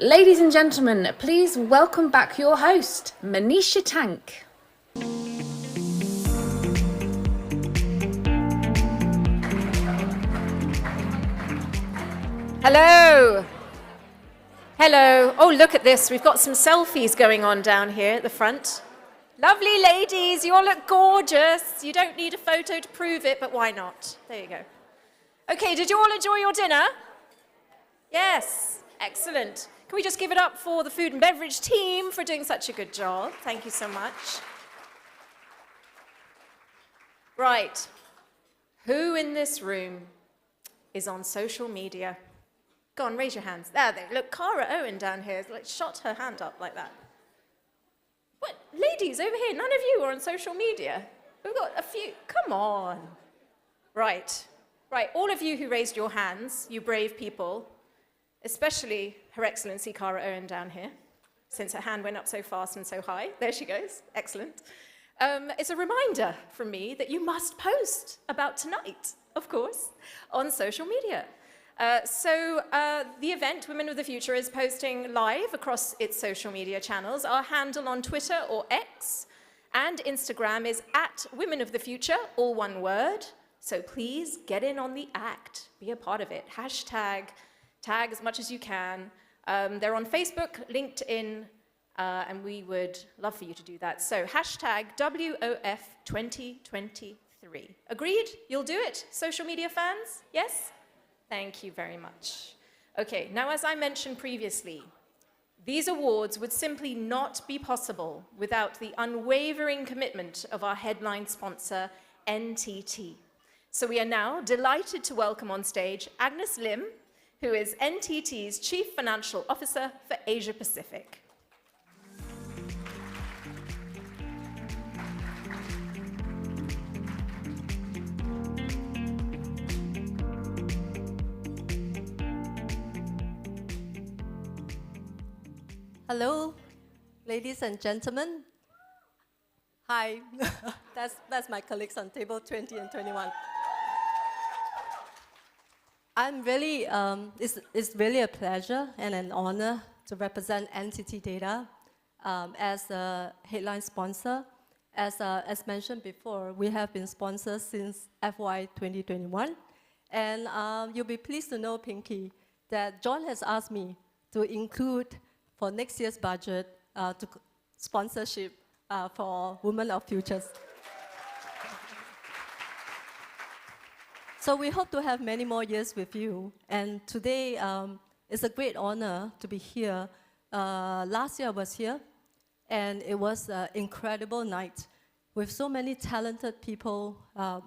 Ladies and gentlemen, please welcome back your host, Manisha Tank. Hello. Hello. Oh, look at this. We've got some selfies going on down here at the front. Lovely ladies, you all look gorgeous. You don't need a photo to prove it, but why not? There you go. Okay, did you all enjoy your dinner? Yes, excellent. Can we just give it up for the food and beverage team for doing such a good job? Thank you so much. Right. Who in this room is on social media? Go on, raise your hands. There they look. Cara Owen down here like shot her hand up like that. What? Ladies over here, none of you are on social media. We've got a few. Come on. Right. Right. All of you who raised your hands, you brave people, especially Her Excellency Cara Owen down here, since her hand went up so fast and so high. There she goes. Excellent. It's a reminder from me that you must post about tonight, of course, on social media. The event, Women of the Future, is posting live across its social media channels. Our handle on Twitter or X and Instagram is @WomenOfTheFuture, all one word. So please get in on the act, be a part of it. Hashtag, tag as much as you can. They're on Facebook, LinkedIn, and we would love for you to do that. So hashtag WOF2023. Agreed? You'll do it? Social media fans? Yes? Thank you very much. Okay, now as I mentioned previously, these awards would simply not be possible without the unwavering commitment of our headline sponsor, NTT. So we are now delighted to welcome on stage Agnes Lim, who is NTT's Chief Financial Officer for Asia Pacific. Hello, ladies and gentlemen. Hi, that's my colleagues on table 20 and 21. I'm really, it's really a pleasure and an honor to represent NTT Data as a headline sponsor. As mentioned before, we have been sponsors since FY 2021. And you'll be pleased to know, Pinky, that John has asked me to include for next year's budget sponsorship for Women of Futures. So we hope to have many more years with you. And today, it's a great honor to be here. Last year I was here, and it was an incredible night with so many talented people,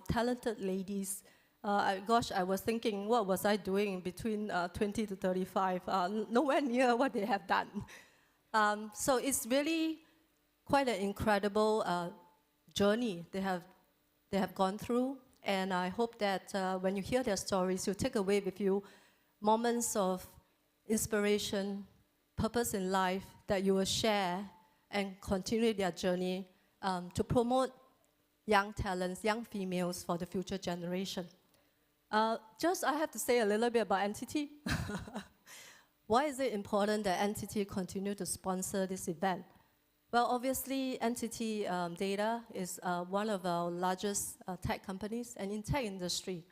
talented ladies. Gosh, I was thinking, what was I doing between 20 to 35? Nowhere near what they have done. So it's really quite an incredible journey they have gone through. And I hope that when you hear their stories, you take away with you moments of inspiration, purpose in life that you will share and continue their journey to promote young talents, young females for the future generation. I have to say a little bit about NTT. Why is it important that NTT continue to sponsor this event? Well, obviously, NTT Data is one of our largest tech companies, and in tech industry,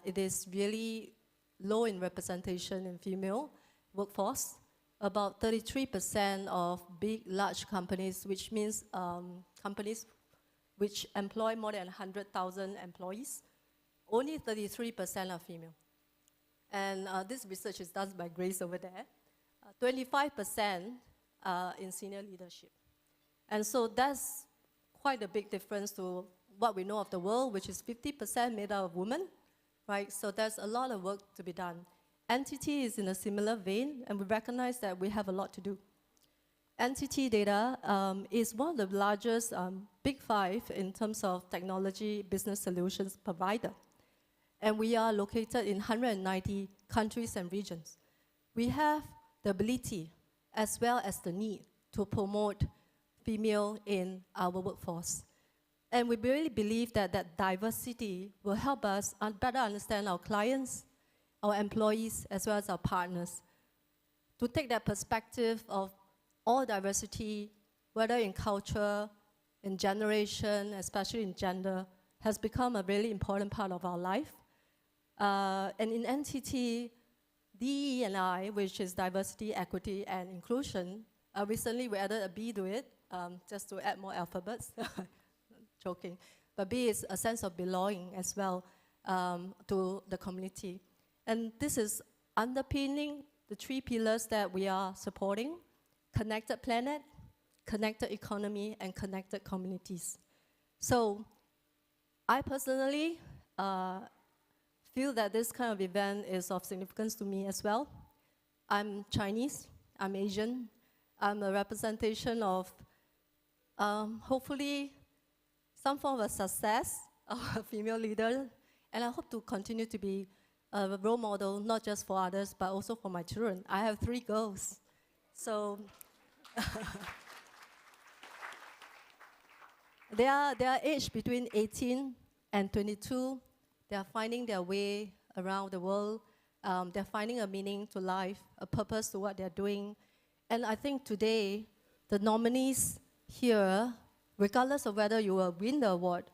it is really low in representation in female workforce. About 33% of big, large companies, which means companies which employ more than 100,000 employees, only 33% are female. And this research is done by Grace over there. 25% in senior leadership. And so that's quite a big difference to what we know of the world, which is 50% made out of women, right? So there's a lot of work to be done. NTT is in a similar vein, and we recognize that we have a lot to do. NTT Data is one of the largest big five in terms of technology business solutions provider. And we are located in 190 countries and regions. We have the ability as well as the need to promote female in our workforce. And we really believe that that diversity will help us better understand our clients, our employees, as well as our partners. to take that perspective of all diversity, whether in culture, in generation, especially in gender, has become a really important part of our life. And in NTT, DE&I, which is diversity, equity, and inclusion, recently we added a B to it, just to add more alphabets. Joking. But B is a sense of belonging as well to the community. And this is underpinning the 3 pillars that we are supporting: connected planet, connected economy, and connected communities. So I personally feel that this kind of event is of significance to me as well. I'm Chinese, I'm Asian, I'm a representation of hopefully some form of a success of a female leader, and I hope to continue to be a role model, not just for others, but also for my children. I have 3 girls, so they are aged between 18 and 22. They are finding their way around the world. They're finding a meaning to life, a purpose to what they're doing. And I think today, the nominees here, regardless of whether you will win the award,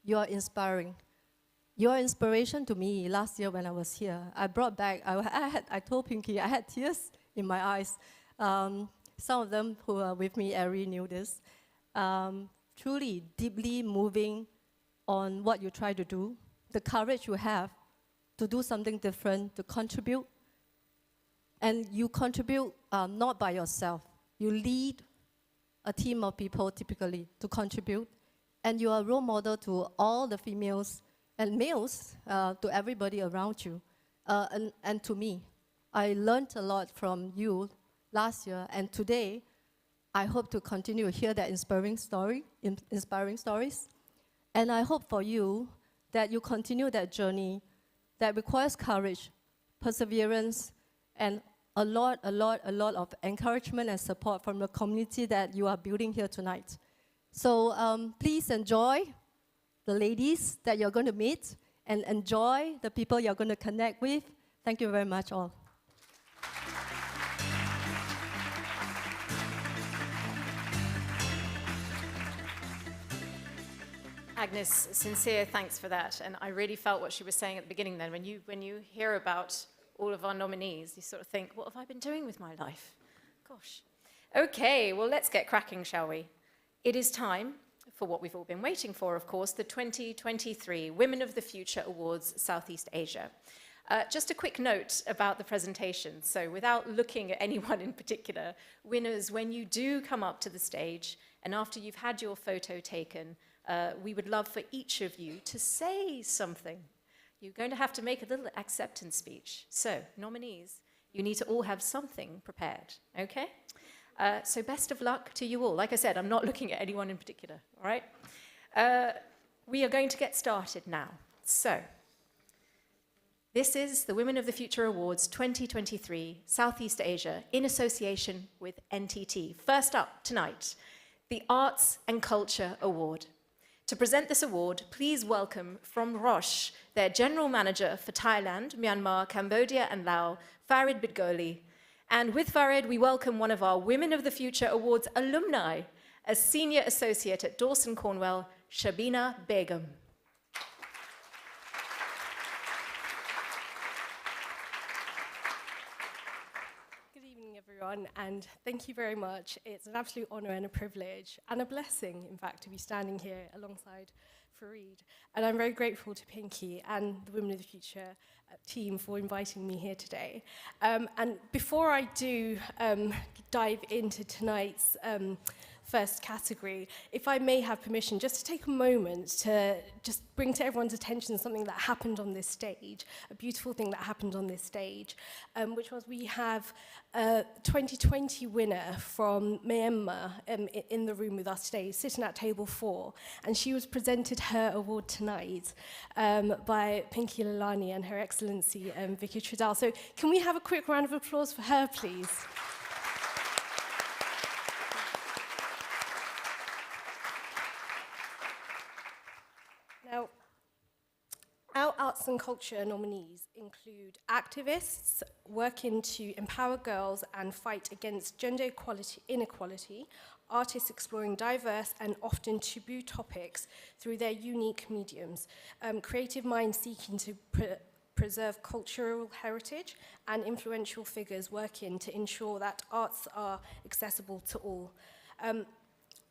you are inspiring. Your inspiration to me last year when I was here, I brought back, I told Pinky, I had tears in my eyes. Some of them who are with me, Ari, knew this. Truly, deeply moving on what you try to do, the courage you have to do something different, to contribute. And you contribute not by yourself. You lead a team of people typically to contribute. And you are a role model to all the females and males, to everybody around you, and to me. I learned a lot from you last year, and today, I hope to continue to hear that inspiring stories. And I hope for you that you continue that journey that requires courage, perseverance, and a lot of encouragement and support from the community that you are building here tonight. So please enjoy the ladies that you're going to meet, and enjoy the people you're going to connect with. Thank you very much, all. Agnes, sincere thanks for that. And I really felt what she was saying at the beginning then. When you hear about all of our nominees, you sort of think, what have I been doing with my life? Gosh. Okay, well, let's get cracking, shall we? It is time for what we've all been waiting for, of course, the 2023 Women of the Future Awards Southeast Asia. Just a quick note about the presentation. So without looking at anyone in particular, winners, when you do come up to the stage, and after you've had your photo taken, we would love for each of you to say something. You're going to have to make a little acceptance speech. So, nominees, you need to all have something prepared, okay? So best of luck to you all. Like I said, I'm not looking at anyone in particular, all right? We are going to get started now. So, this is the Women of the Future Awards 2023 Southeast Asia in association with NTT. First up tonight, the Arts and Culture Award. To present this award, please welcome from Roche, their General Manager for Thailand, Myanmar, Cambodia, and Laos, Farid Bidgoli. And with Farid, we welcome one of our Women of the Future Awards alumni, a Senior Associate at Dawson Cornwell, Shabina Begum. Good evening, everyone, and thank you very much. It's an absolute honor and a privilege, and a blessing, in fact, to be standing here alongside Farid. And I'm very grateful to Pinky and the Women of the Future team for inviting me here today. And before I do dive into tonight's first category, if I may have permission, just to take a moment to just bring to everyone's attention something that happened on this stage, a beautiful thing that happened on this stage, which was we have a 2020 winner from Myanmar in the room with us today, sitting at table 4, and she was presented her award tonight by Pinky Lalani and Her Excellency Vicky Tridal. So can we have a quick round of applause for her, please? Now, our arts and culture nominees include activists working to empower girls and fight against gender inequality, artists exploring diverse and often taboo topics through their unique mediums, creative minds seeking to preserve cultural heritage, and influential figures working to ensure that arts are accessible to all.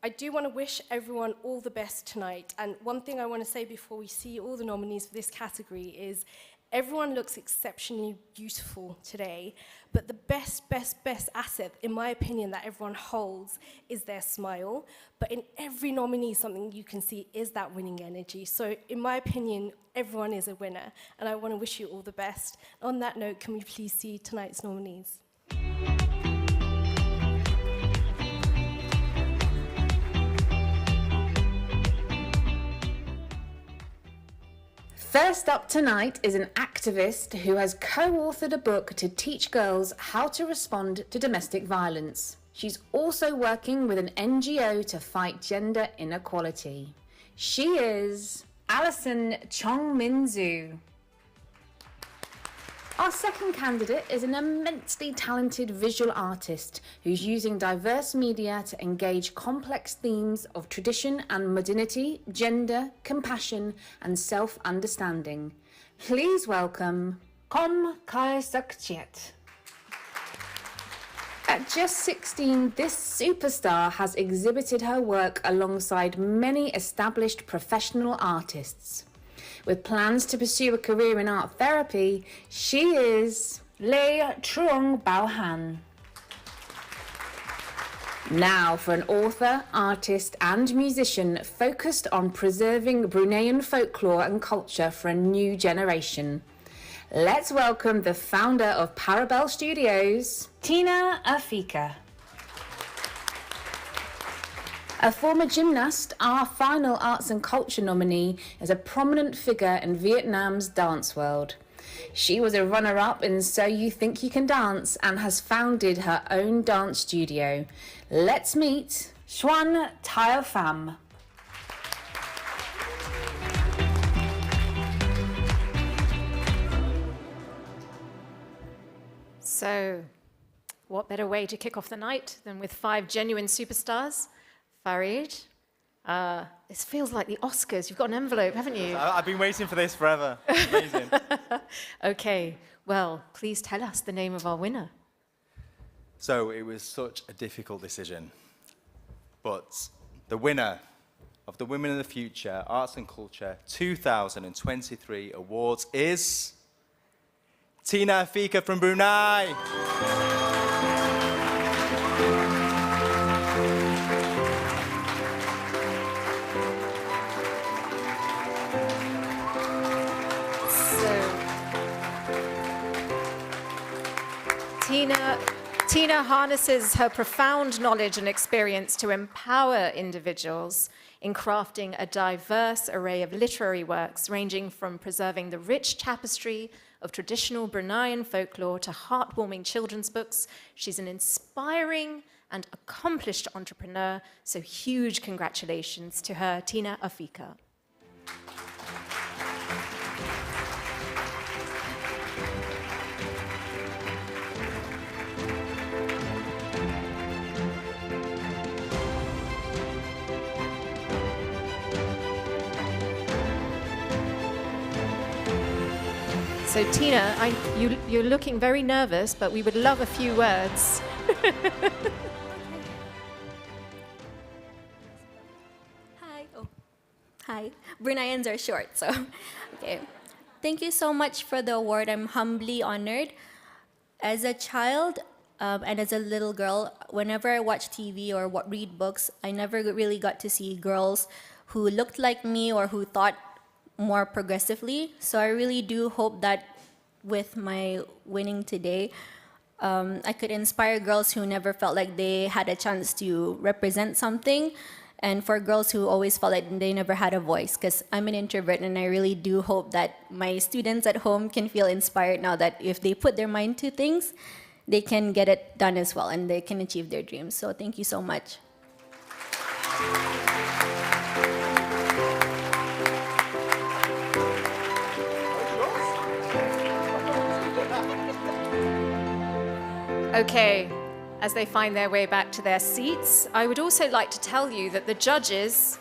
I do want to wish everyone all the best tonight. And one thing I want to say before we see all the nominees for this category is everyone looks exceptionally beautiful today, but the best asset, in my opinion, that everyone holds is their smile. But in every nominee, something you can see is that winning energy. So in my opinion, everyone is a winner, and I want to wish you all the best. On that note, can we please see tonight's nominees? First up tonight is an activist who has co-authored a book to teach girls how to respond to domestic violence. She's also working with an NGO to fight gender inequality. She is Alison Chong-Min-Zhu. Our second candidate is an immensely talented visual artist who's using diverse media to engage complex themes of tradition and modernity, gender, compassion, and self-understanding. Please welcome Kom Kae-suk-chiet. At just 16, this superstar has exhibited her work alongside many established professional artists. With plans to pursue a career in art therapy, she is Lei Truong Bao Han. Now for an author, artist and musician focused on preserving Bruneian folklore and culture for a new generation. Let's welcome the founder of Parabel Studios, Tina Afika. A former gymnast, our final arts and culture nominee is a prominent figure in Vietnam's dance world. She was a runner-up in So You Think You Can Dance and has founded her own dance studio. Let's meet Xuan Tao Pham. So, what better way to kick off the night than with 5 genuine superstars? Farid, this feels like the Oscars. You've got an envelope, haven't you? I've been waiting for this forever. Amazing. Okay, well, please tell us the name of our winner. So it was such a difficult decision. But the winner of the Women of the Future Arts and Culture 2023 Awards is Tina Afika from Brunei. Tina harnesses her profound knowledge and experience to empower individuals in crafting a diverse array of literary works, ranging from preserving the rich tapestry of traditional Bruneian folklore to heartwarming children's books. She's an inspiring and accomplished entrepreneur, so huge congratulations to her, Tina Afika. So Tina, you're looking very nervous, but we would love a few words. Hi. Oh, hi. Bruneians are short, so okay. Thank you so much for the award. I'm humbly honored. As a child and as a little girl, whenever I watch TV or read books, I never really got to see girls who looked like me or who thought more progressively. So I really do hope that with my winning today, I could inspire girls who never felt like they had a chance to represent something, and for girls who always felt like they never had a voice, because I'm an introvert, and I really do hope that my students at home can feel inspired now that if they put their mind to things, they can get it done as well, and they can achieve their dreams. So thank you so much. Okay, as they find their way back to their seats, I would also like to tell you that the judges,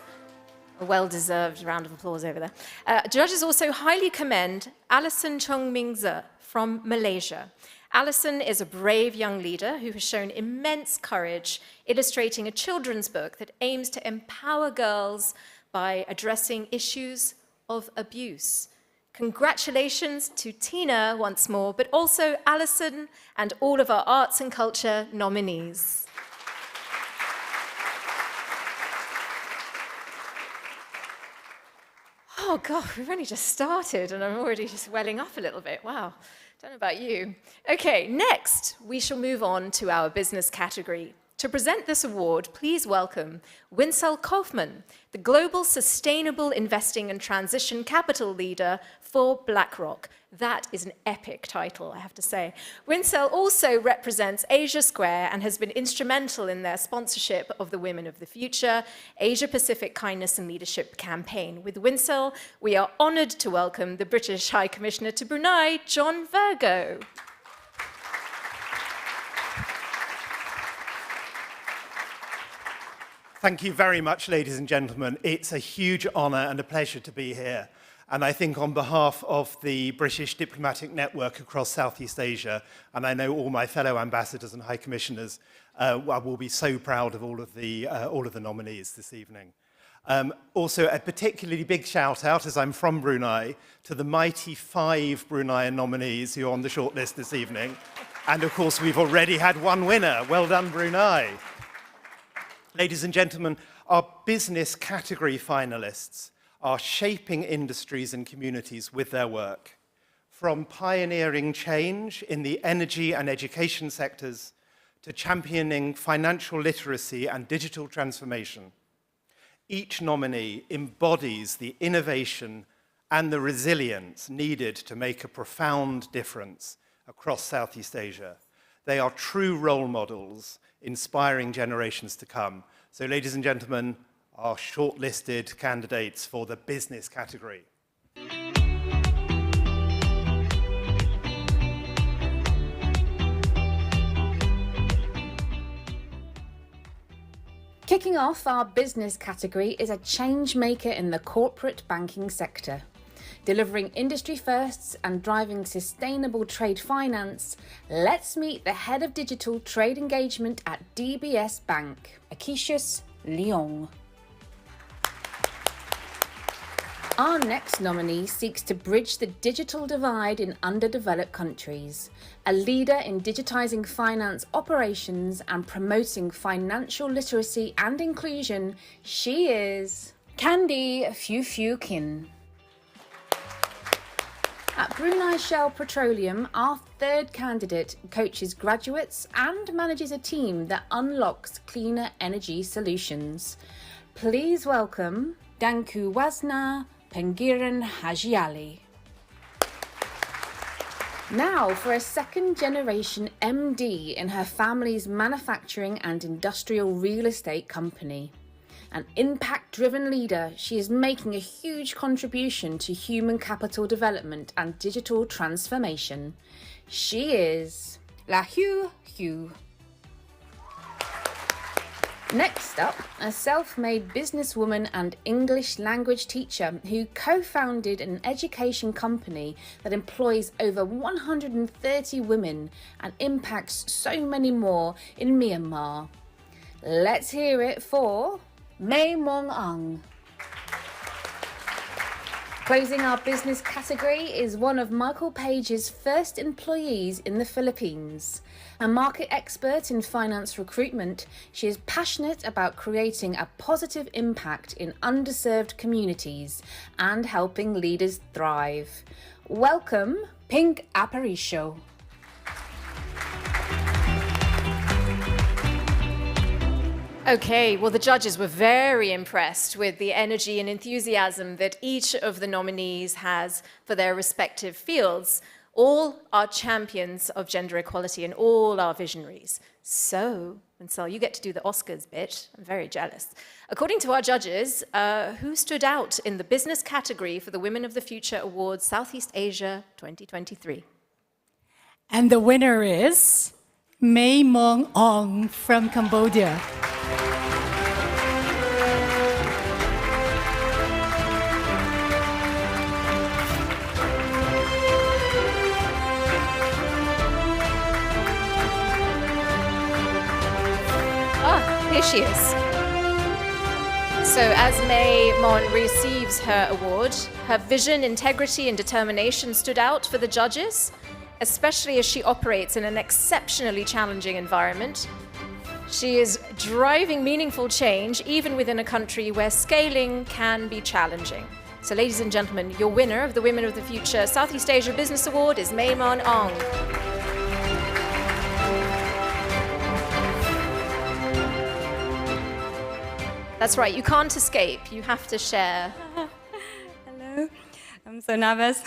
a well-deserved round of applause over there, judges also highly commend Alison Chongmingze from Malaysia. Alison is a brave young leader who has shown immense courage, illustrating a children's book that aims to empower girls by addressing issues of abuse. Congratulations to Tina once more, but also Alison and all of our arts and culture nominees. Oh God, we've only just started and I'm already just welling up a little bit. Wow, don't know about you. Okay, next we shall move on to our business category. To present this award, please welcome Winsel Kaufman, the Global Sustainable Investing and Transition Capital Leader for BlackRock. That is an epic title, I have to say. Winsel also represents Asia Square and has been instrumental in their sponsorship of the Women of the Future Asia Pacific Kindness and Leadership campaign. With Winsel, we are honored to welcome the British High Commissioner to Brunei, John Virgo. Thank you very much, ladies and gentlemen. It's a huge honour and a pleasure to be here. And I think on behalf of the British Diplomatic Network across Southeast Asia, and I know all my fellow ambassadors and high commissioners, I will be so proud of all of the nominees this evening. Also, a particularly big shout out, as I'm from Brunei, to the mighty 5 Bruneian nominees who are on the shortlist this evening. And of course, we've already had one winner. Well done, Brunei. Ladies and gentlemen, our business category finalists are shaping industries and communities with their work, from pioneering change in the energy and education sectors to championing financial literacy and digital transformation. Each nominee embodies the innovation and the resilience needed to make a profound difference across Southeast Asia. They are true role models, inspiring generations to come. So, ladies and gentlemen, our shortlisted candidates for the business category. Kicking off our business category is a change maker in the corporate banking sector. Delivering industry firsts and driving sustainable trade finance, let's meet the head of digital trade engagement at DBS Bank, Akishus Leong. Our next nominee seeks to bridge the digital divide in underdeveloped countries. A leader in digitising finance operations and promoting financial literacy and inclusion, she is Candy Phu Kin. At Brunei Shell Petroleum, our third candidate coaches graduates and manages a team that unlocks cleaner energy solutions. Please welcome Danku Wasna Pengiran Hajiali. Now for a second-generation MD in her family's manufacturing and industrial real estate company. An impact-driven leader, she is making a huge contribution to human capital development and digital transformation. She is La Hu. Next up, a self-made businesswoman and English language teacher who co-founded an education company that employs over 130 women and impacts so many more in Myanmar. Let's hear it for May Mong Ang. Closing our business category is one of Michael Page's first employees in the Philippines. A market expert in finance recruitment, she is passionate about creating a positive impact in underserved communities and helping leaders thrive. Welcome, Pink Aparicio. Okay, well, the judges were very impressed with the energy and enthusiasm that each of the nominees has for their respective fields. All are champions of gender equality and all are visionaries. So, Winsel, you get to do the Oscars bit. I'm very jealous. According to our judges, who stood out in the business category for the Women of the Future Awards Southeast Asia 2023? And the winner is May Mong Ong from Cambodia. Here she is. So as May Mon receives her award, her vision, integrity, and determination stood out for the judges, especially as she operates in an exceptionally challenging environment. She is driving meaningful change even within a country where scaling can be challenging. So ladies and gentlemen, your winner of the Women of the Future Southeast Asia Business Award is May Mon Ong. That's right, you can't escape, you have to share. Hello, I'm so nervous.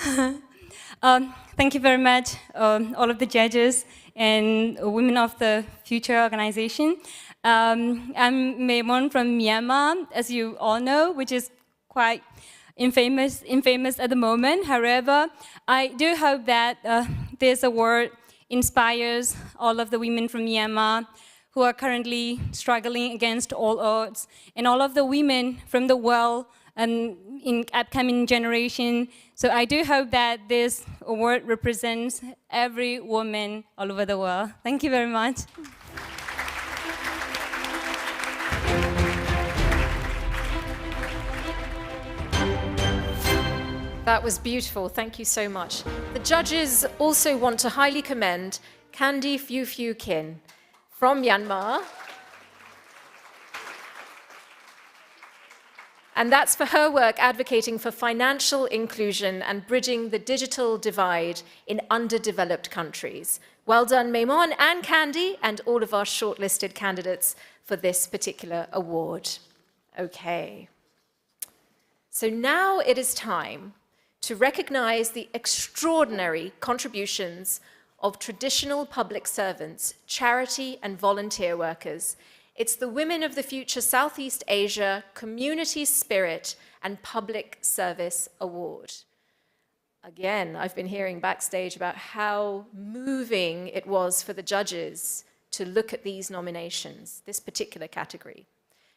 Thank you very much, all of the judges and Women of the Future organization. I'm May Mon from Myanmar, as you all know, which is quite infamous at the moment. However, I do hope that this award inspires all of the women from Myanmar who are currently struggling against all odds, and all of the women from the world and in upcoming generation. So I do hope that this award represents every woman all over the world. Thank you very much. That was beautiful, thank you so much. The judges also want to highly commend Candy Phu Phu Kin from Myanmar. And that's for her work advocating for financial inclusion and bridging the digital divide in underdeveloped countries. Well done, May Mon and Candy, and all of our shortlisted candidates for this particular award. Okay. So now it is time to recognize the extraordinary contributions of traditional public servants, charity and volunteer workers. It's the Women of the Future Southeast Asia Community Spirit and Public Service Award. Again, I've been hearing backstage about how moving it was for the judges to look at these nominations, this particular category.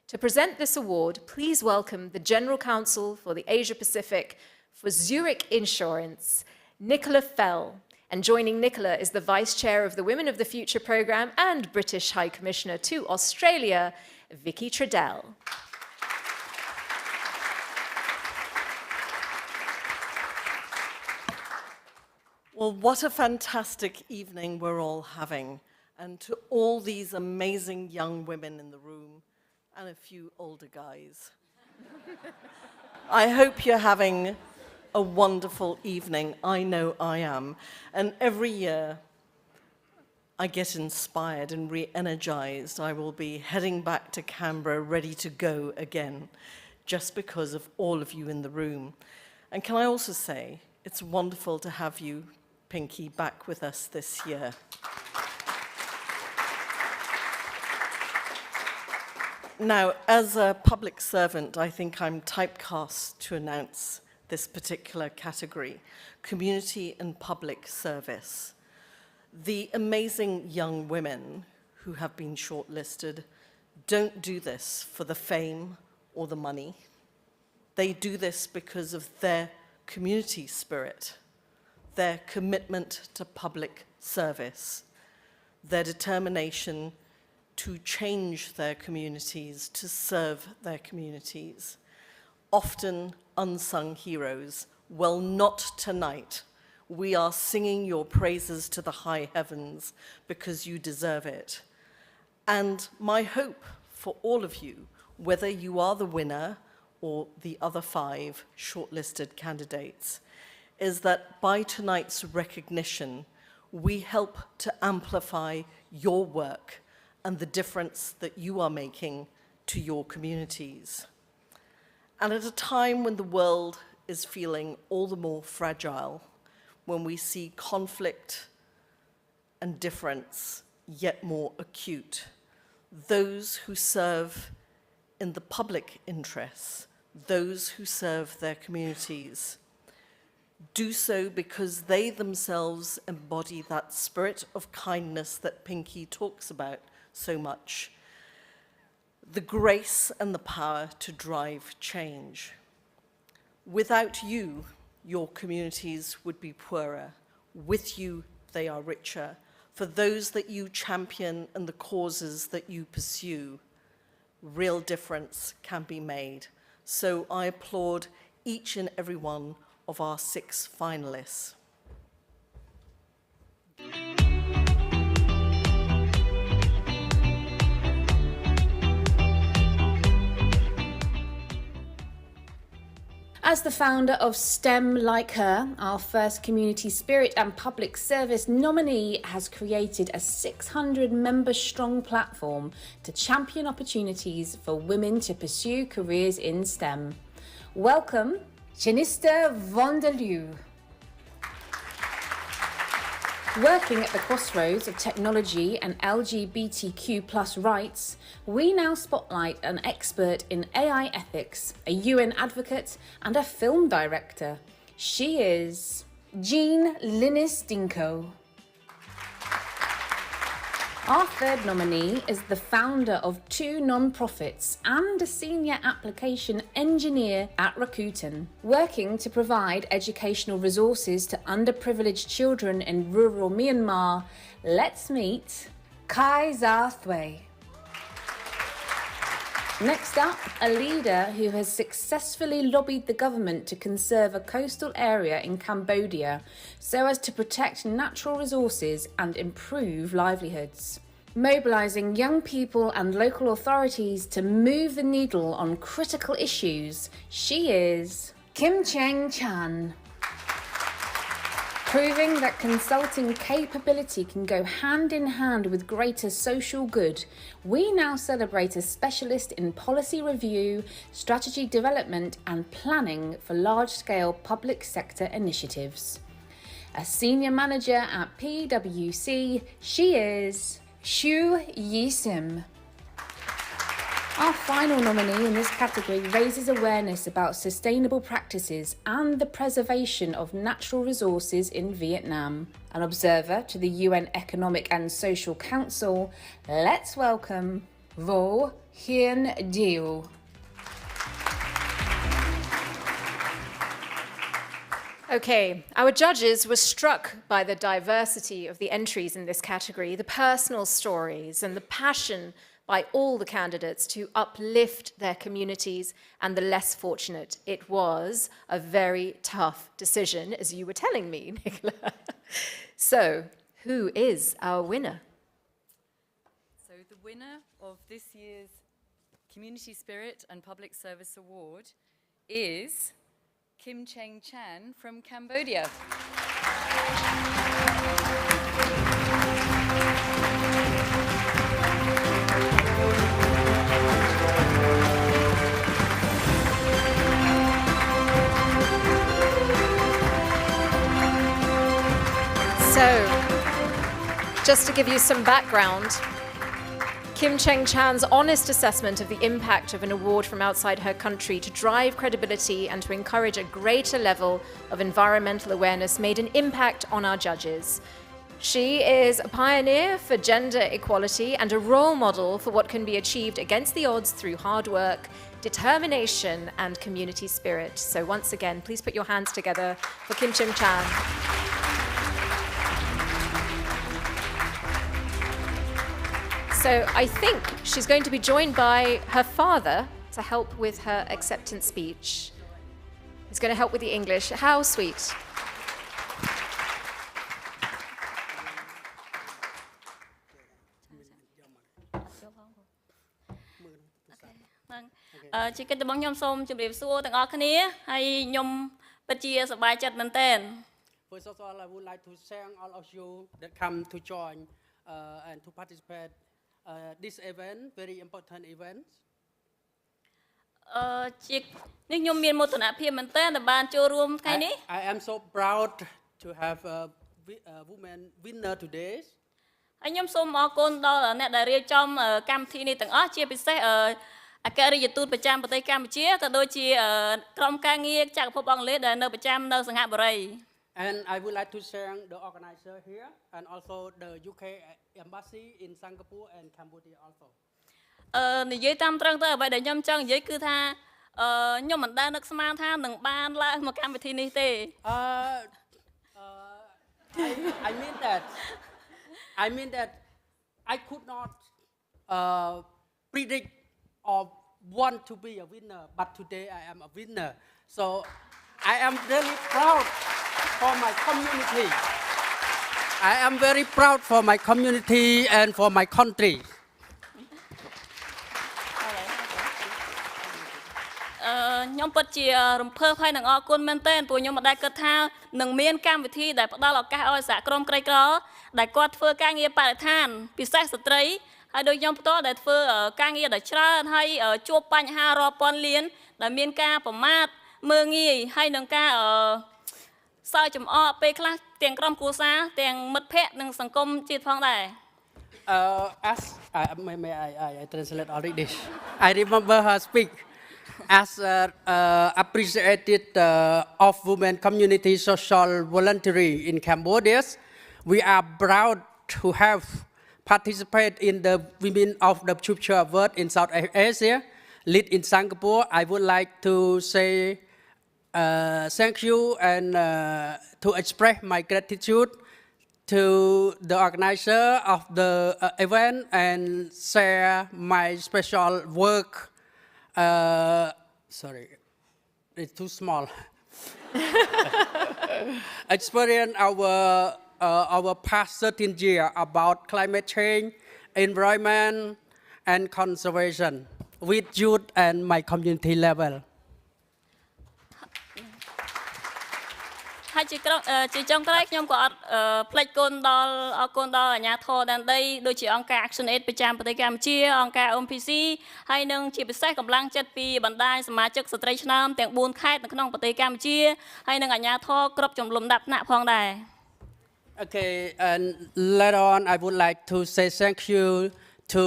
To present this award, please welcome the General Counsel for the Asia Pacific for Zurich Insurance, Nicola Fell. And joining Nicola is the Vice Chair of the Women of the Future programme and British High Commissioner to Australia, Vicky Treadell. Well, what a fantastic evening we're all having. And to all these amazing young women in the room and a few older guys. I hope you're having a wonderful evening. I know I am. And every year, I get inspired and re-energized. I will be heading back to Canberra ready to go again, just because of all of you in the room. And can I also say, it's wonderful to have you, Pinky, back with us this year. Now, as a public servant, I think I'm typecast to announce this particular category, community and public service. The amazing young women who have been shortlisted don't do this for the fame or the money. They do this because of their community spirit, their commitment to public service, their determination to change their communities, to serve their communities. Often unsung heroes. Well, not tonight. We are singing your praises to the high heavens because you deserve it. And my hope for all of you, whether you are the winner or the other 5 shortlisted candidates, is that by tonight's recognition, we help to amplify your work and the difference that you are making to your communities. And at a time when the world is feeling all the more fragile, when we see conflict and difference yet more acute, those who serve in the public interests, those who serve their communities, do so because they themselves embody that spirit of kindness that Pinky talks about so much. The grace and the power to drive change. Without you, your communities would be poorer. With you, they are richer. For those that you champion and the causes that you pursue, real difference can be made. So I applaud each and every one of our 6 finalists. As the founder of STEM Like Her, our first community spirit and public service nominee has created a 600-member strong platform to champion opportunities for women to pursue careers in STEM. Welcome, Janista von der Leeuw. Working at the crossroads of technology and LGBTQ+ rights, we now spotlight an expert in AI ethics, a UN advocate, and a film director. She is Jean Linus-Dinko. Our third nominee is the founder of 2 non-profits and a senior application engineer at Rakuten, working to provide educational resources to underprivileged children in rural Myanmar. Let's meet Kai Za Thwei. Next up, a leader who has successfully lobbied the government to conserve a coastal area in Cambodia so as to protect natural resources and improve livelihoods. Mobilising young people and local authorities to move the needle on critical issues, she is Kim Cheng Chan. Proving that consulting capability can go hand in hand with greater social good, we now celebrate a specialist in policy review, strategy development and planning for large-scale public sector initiatives. A senior manager at PwC, she is Xu Yi-sim. Our final nominee in this category raises awareness about sustainable practices and the preservation of natural resources in Vietnam. An observer to the UN Economic and Social Council, let's welcome Vo Hien Dieu. Okay, our judges were struck by the diversity of the entries in this category, the personal stories and the passion by all the candidates to uplift their communities and the less fortunate. It was a very tough decision, as you were telling me, Nicola. So, who is our winner? So the winner of this year's Community Spirit and Public Service Award is Kim Cheng Chan from Cambodia. So, just to give you some background, Kim Cheng Chan's honest assessment of the impact of an award from outside her country to drive credibility and to encourage a greater level of environmental awareness made an impact on our judges. She is a pioneer for gender equality and a role model for what can be achieved against the odds through hard work, determination, and community spirit. So once again, please put your hands together for Kim Cheng Chan. So I think she's going to be joined by her father to help with her acceptance speech. He's going to help with the English. How sweet. Chị kính thưa nhómសូមជម្រាបសួរទាំងអស់គ្នាហើយខ្ញុំពិតជាសប្បាយចិត្តមែនទែន First of all, I would like to thank all of you that come to join and to participate this event, very important event. ជានេះខ្ញុំមានមោទនភាពមែនទែនដែលបានចូលរួមថ្ងៃនេះ I am so proud to have a woman winner today. ហើយខ្ញុំសូមអរគុណដល់អ្នកដែលរៀបចំកម្មវិធីនេះទាំងអស់ជាពិសេស អគ្គរដ្ឋទូតប្រចាំប្រទេសកម្ពុជាក៏ដូចជាក្រុមការងារចក្រភពអង់គ្លេសដែលនៅប្រចាំនៅសង្ហបុរី And I would like to thank the organizer here and also the UK embassy in Singapore and Cambodia also. និយាយតាមត្រង់ទៅអ្វីដែលខ្ញុំចង់និយាយគឺថាខ្ញុំមិនដែលនឹកស្មានថានឹងបានឡើងមកកម្មវិធីនេះទេ I mean that I could not predict or want to be a winner, but today I am a winner. So I am really proud for my community. I am very proud for my community and for my country. ខ្ញុំពិតជារំភើបហើយនឹងអរគុណមែនទែនព្រោះខ្ញុំមិនដែលគិតថានឹងមានកម្មវិធីដែលផ្ដល់ឱកាសឲ្យសហគ្រាសក្រីក្រដែលគាត់ធ្វើការងារបរិស្ថានពិសេសស្ត្រីហើយដូចខ្ញុំផ្ទាល់ដែលធ្វើការងារដែលច្រើនហើយជួបបញ្ហារាប់ពាន់លានដែលមានការប្រមាថមើលងាយហើយនឹងការសើចចំអកពេលខ្លះទាំងក្រុមគ្រួសារទាំងមិត្តភ័ក្តិនិងសង្គមជាតិផងដែរ As I translate already. I remember her speak. As appreciated of women community social voluntary in Cambodia, we are proud to have participated in the Women of the Future World in South Asia, lead in Singapore. I would like to say thank you and to express my gratitude to the organizer of the event and share my special work. Sorry, it's too small. Experience our past 13 years about climate change, environment, and conservation with youth and my community level. ហើយជាចុងក្រោយខ្ញុំក៏អត់ផ្លេចគុណដល់អរគុណដល់អាជ្ញាធរដែនដីដូចជាអង្គការ Action Aid ប្រចាំប្រទេសកម្ពុជាអង្គការ OMPC ហើយនឹងជាពិសេសកម្លាំងចិត្តពីបណ្ដាញសមាជិកស្ត្រីឆ្នើមទាំង4ខេត្តនៅក្នុងប្រទេសកម្ពុជាហើយនឹងអាជ្ញាធរគ្រប់ចំនួន10ថ្នាក់ផងដែរ Okay, and later on I would like to say thank you to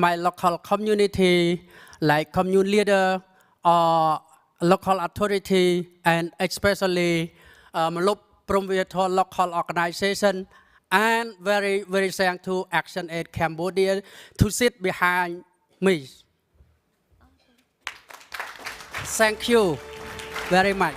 my local community like community leader or local authority and especially local organization and very thank to Action Aid Cambodia to sit behind me. Thank you very much.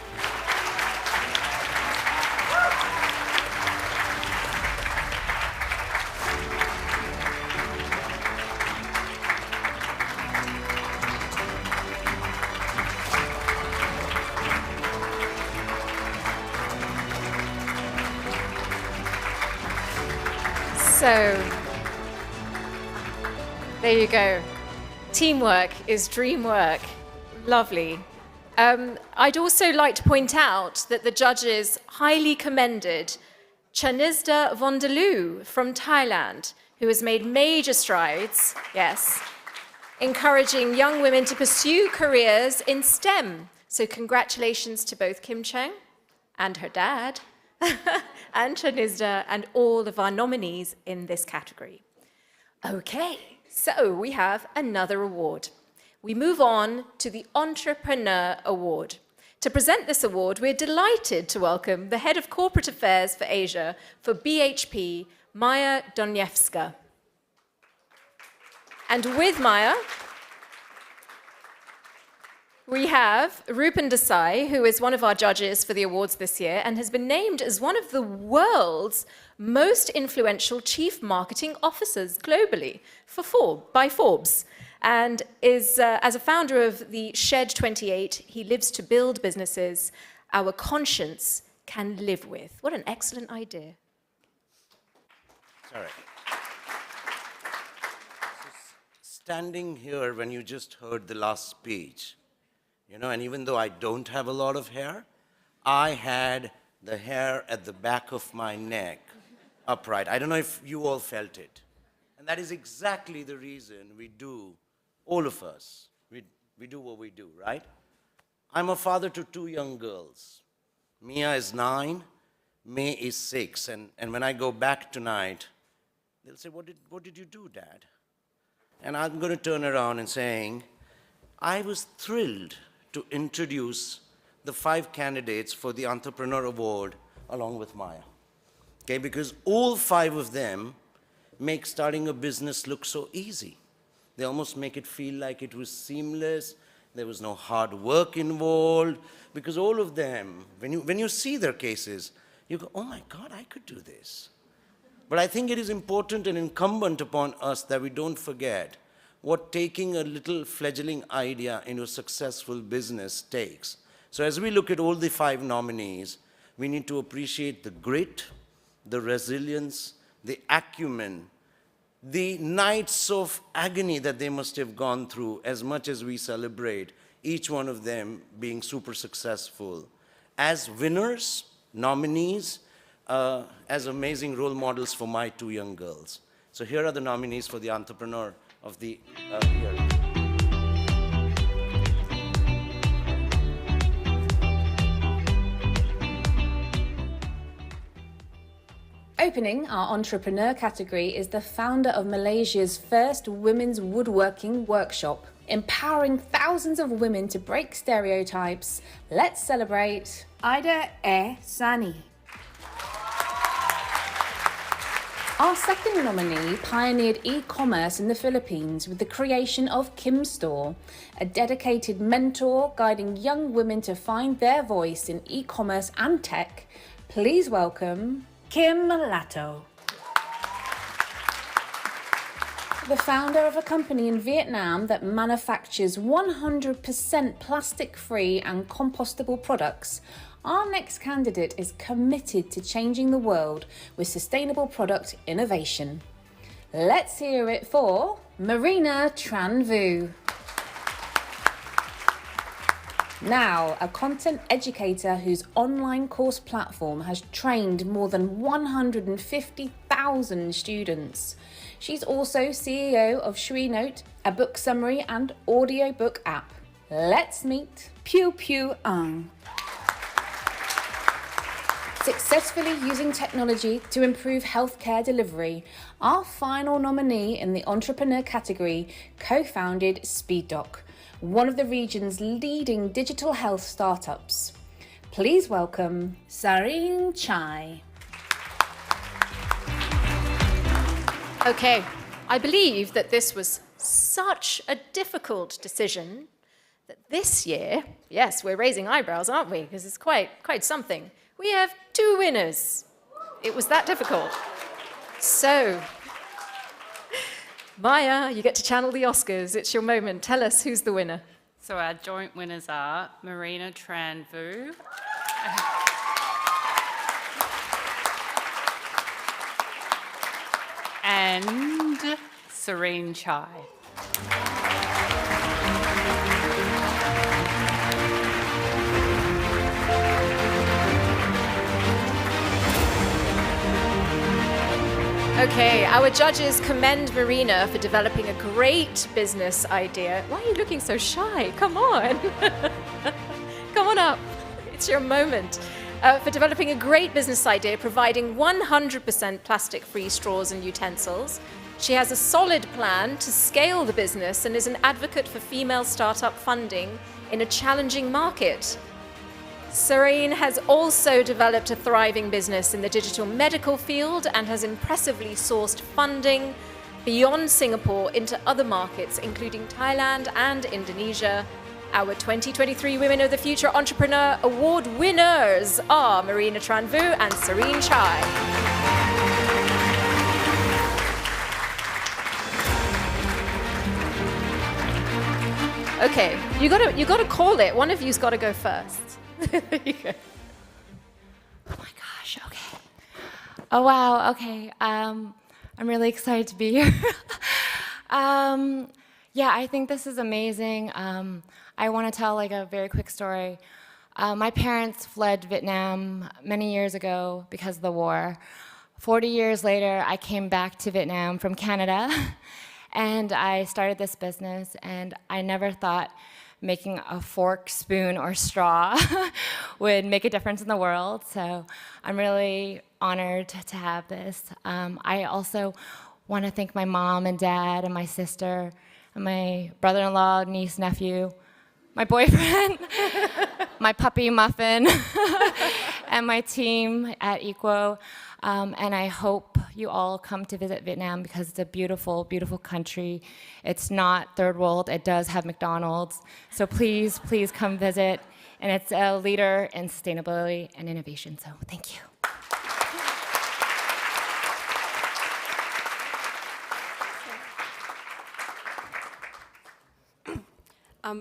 So, there you go. Teamwork is dream work. Lovely. I'd also like to point out that the judges highly commended Chanizda Vondalu from Thailand, who has made major strides, yes, encouraging young women to pursue careers in STEM. So congratulations to both Kim Cheng and her dad, and Chanizda, and all of our nominees in this category. Okay, so we have another award. We move on to the Entrepreneur Award. To present this award, we're delighted to welcome the Head of Corporate Affairs for Asia for BHP, Maya Doniewska. And with Maya, we have Rupen Desai, who is one of our judges for the awards this year and has been named as one of the world's most influential chief marketing officers globally by Forbes. And is, as a founder of the Shed 28, he lives to build businesses our conscience can live with. What an excellent idea. Sorry. Standing here when you just heard the last speech, you know, and even though I don't have a lot of hair, I had the hair at the back of my neck upright. I don't know if you all felt it. And that is exactly the reason we do, all of us, we do what we do, right? I'm a father to 2 young girls. Mia is 9, May is 6. And when I go back tonight, they'll say, what did you do, Dad? And I'm going to turn around and saying, I was thrilled to introduce the 5 candidates for the Entrepreneur Award along with Maya. Okay, because all 5 of them make starting a business look so easy. They almost make it feel like it was seamless, there was no hard work involved, because all of them, when you see their cases, you go, oh my God, I could do this. But I think it is important and incumbent upon us that we don't forget what taking a little fledgling idea into a successful business takes. So as we look at all the 5 nominees, we need to appreciate the grit, the resilience, the acumen, the nights of agony that they must have gone through, as much as we celebrate each one of them being super successful. As winners, nominees, as amazing role models for my 2 young girls. So here are the nominees for the Entrepreneur of the Year. Opening our entrepreneur category is the founder of Malaysia's first women's woodworking workshop, empowering thousands of women to break stereotypes. Let's celebrate Ida Sani. Our second nominee pioneered e-commerce in the Philippines with the creation of Kim Store, a dedicated mentor guiding young women to find their voice in e-commerce and tech. Please welcome Kim Lato. The founder of a company in Vietnam that manufactures 100% plastic-free and compostable products, our next candidate is committed to changing the world with sustainable product innovation. Let's hear it for Marina Tran Vu. Now, a content educator whose online course platform has trained more than 150,000 students. She's also CEO of ShriNote, a book summary and audiobook app. Let's meet Pew Pew Ang. Successfully using technology to improve healthcare delivery, our final nominee in the entrepreneur category co-founded SpeedDoc, one of the region's leading digital health startups. Please welcome Sareen Chai. Okay, I believe that this was such a difficult decision that this year, yes, we're raising eyebrows, aren't we? Because it's quite something. We have 2 winners. It was that difficult. So, Maya, you get to channel the Oscars. It's your moment. Tell us who's the winner. So our joint winners are Marina Tran Vu and Serene Chai. Okay, our judges commend Marina for developing a great business idea. Why are you looking so shy? Come on. Come on up. It's your moment. For developing a great business idea, providing 100% plastic-free straws and utensils. She has a solid plan to scale the business and is an advocate for female startup funding in a challenging market. Serene has also developed a thriving business in the digital medical field and has impressively sourced funding beyond Singapore into other markets, including Thailand and Indonesia. Our 2023 Women of the Future Entrepreneur Award winners are Marina Tran Vu and Serene Chai. Okay, you gotta call it. One of you's gotta go first. There you go. Oh my gosh, okay. Oh wow, okay. I'm really excited to be here. Yeah, I think this is amazing. I want to tell a very quick story. My parents fled Vietnam many years ago because of the war. 40 years later, I came back to Vietnam from Canada and I started this business, and I never thought making a fork, spoon, or straw would make a difference in the world. So I'm really honored to have this. I also want to thank my mom and dad and my sister and my brother-in-law, niece, nephew, my boyfriend, my puppy Muffin, and my team at Equo. And I hope you all come to visit Vietnam because it's a beautiful, beautiful country. It's not third world. It does have McDonald's. So please, please come visit. And it's a leader in sustainability and innovation. So thank you.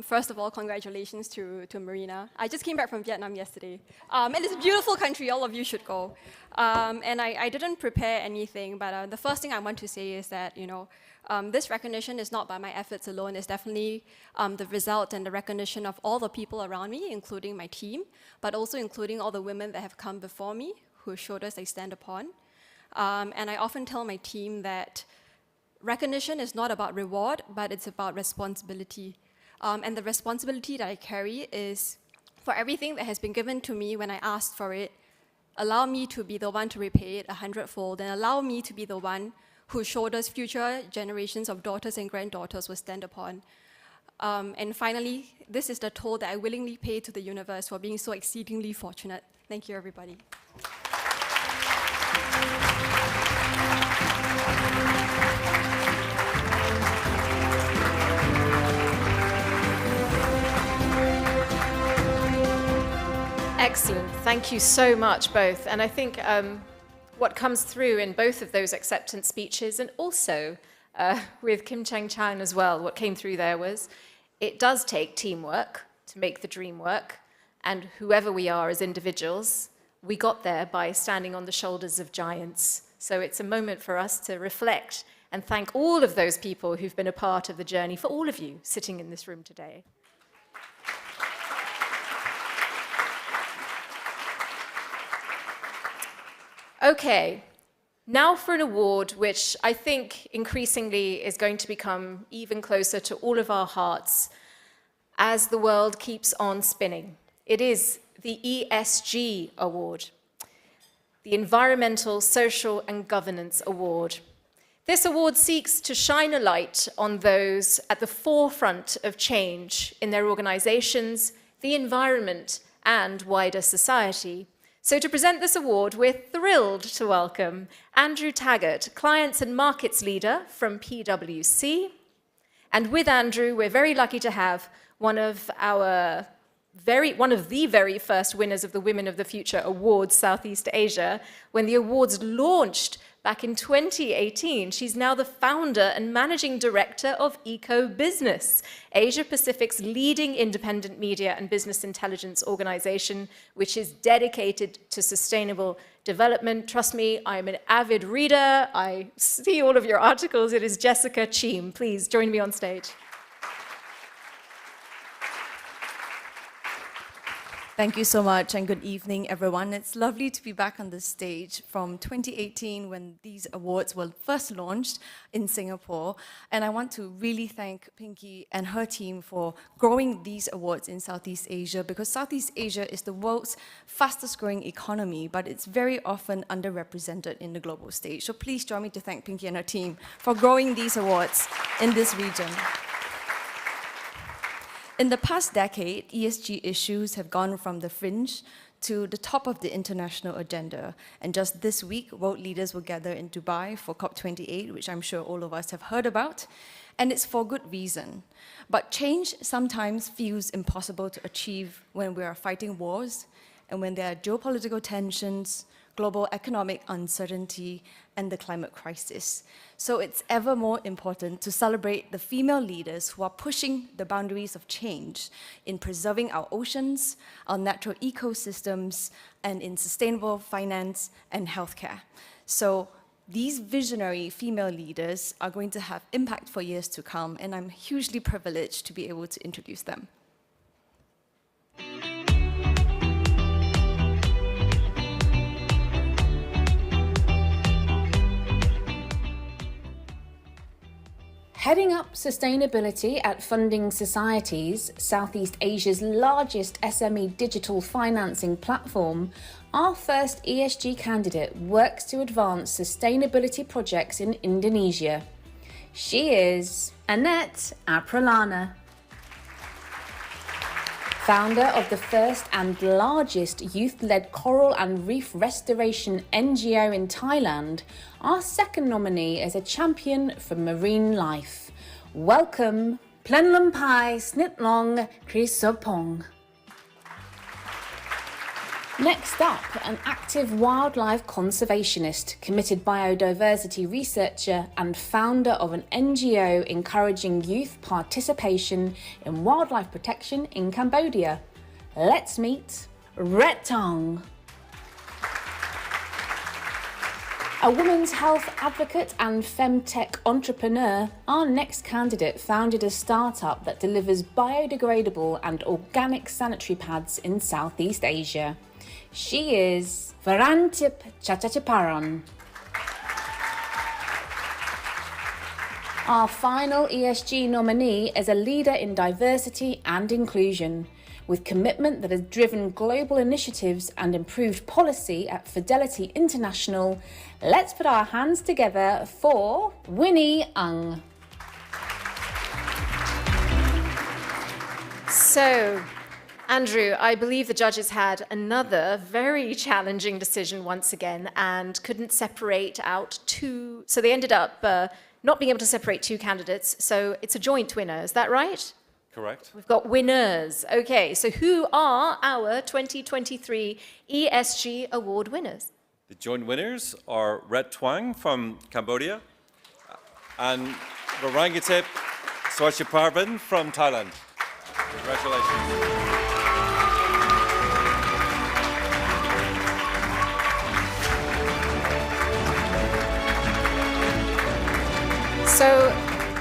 First of all, congratulations to Marina. I just came back from Vietnam yesterday. And it's a beautiful country, all of you should go. And I didn't prepare anything, but the first thing I want to say is that, this recognition is not by my efforts alone. It's definitely the result and the recognition of all the people around me, including my team, but also including all the women that have come before me, whose shoulders they stand upon. And I often tell my team that recognition is not about reward, but it's about responsibility. And the responsibility that I carry is for everything that has been given to me when I asked for it, allow me to be the one to repay it 100-fold, and allow me to be the one whose shoulders future generations of daughters and granddaughters will stand upon. And finally, this is the toll that I willingly pay to the universe for being so exceedingly fortunate. Thank you, everybody. Excellent. Thank you so much, both. And I think what comes through in both of those acceptance speeches, and also with Kim Cheng Chan as well, what came through there was, it does take teamwork to make the dream work. And whoever we are as individuals, we got there by standing on the shoulders of giants. So it's a moment for us to reflect and thank all of those people who've been a part of the journey, for all of you sitting in this room today. Okay, now for an award which I think increasingly is going to become even closer to all of our hearts as the world keeps on spinning. It is the ESG Award, the Environmental, Social and Governance Award. This award seeks to shine a light on those at the forefront of change in their organizations, the environment and wider society. So to present this award, we're thrilled to welcome Andrew Taggart, Clients and Markets Leader from PwC. And with Andrew, we're very lucky to have one of the very first winners of the Women of the Future Awards, Southeast Asia, when the awards launched back in 2018. She's now the founder and managing director of Eco Business, Asia Pacific's leading independent media and business intelligence organization, which is dedicated to sustainable development. Trust me, I'm an avid reader. I see all of your articles. It is Jessica Cheam. Please join me on stage. Thank you so much, and good evening, everyone. It's lovely to be back on this stage from 2018 when these awards were first launched in Singapore. And I want to really thank Pinky and her team for growing these awards in Southeast Asia, because Southeast Asia is the world's fastest growing economy, but it's very often underrepresented in the global stage. So please join me to thank Pinky and her team for growing these awards in this region. In the past decade, ESG issues have gone from the fringe to the top of the international agenda. And just this week, world leaders will gather in Dubai for COP28, which I'm sure all of us have heard about. And it's for good reason. But change sometimes feels impossible to achieve when we are fighting wars and when there are geopolitical tensions, global economic uncertainty, and the climate crisis. So it's ever more important to celebrate the female leaders who are pushing the boundaries of change in preserving our oceans, our natural ecosystems, and in sustainable finance and healthcare. So these visionary female leaders are going to have impact for years to come, and I'm hugely privileged to be able to introduce them. Heading up sustainability at Funding Societies, Southeast Asia's largest SME digital financing platform, our first ESG candidate works to advance sustainability projects in Indonesia. She is Annette Apralana. Founder of the first and largest youth-led coral and reef restoration NGO in Thailand, our second nominee is a champion for marine life. Welcome, Plenlumpai Snitlong Krisopong. Next up, an active wildlife conservationist, committed biodiversity researcher and founder of an NGO encouraging youth participation in wildlife protection in Cambodia. Let's meet Ret Tong. A women's health advocate and femtech entrepreneur, our next candidate founded a startup that delivers biodegradable and organic sanitary pads in Southeast Asia. She is Varantip Chachachaparan. Our final ESG nominee is a leader in diversity and inclusion, with commitment that has driven global initiatives and improved policy at Fidelity International. Let's put our hands together for Winnie Ung. So, Andrew, I believe the judges had another very challenging decision once again and couldn't separate out two. So they ended up not being able to separate two candidates. So it's a joint winner. Is that right? Correct. We've got winners. Okay, so who are our 2023 ESG award winners? The joint winners are Ret Twang from Cambodia and Varangitep Swachaparban from Thailand. Congratulations. So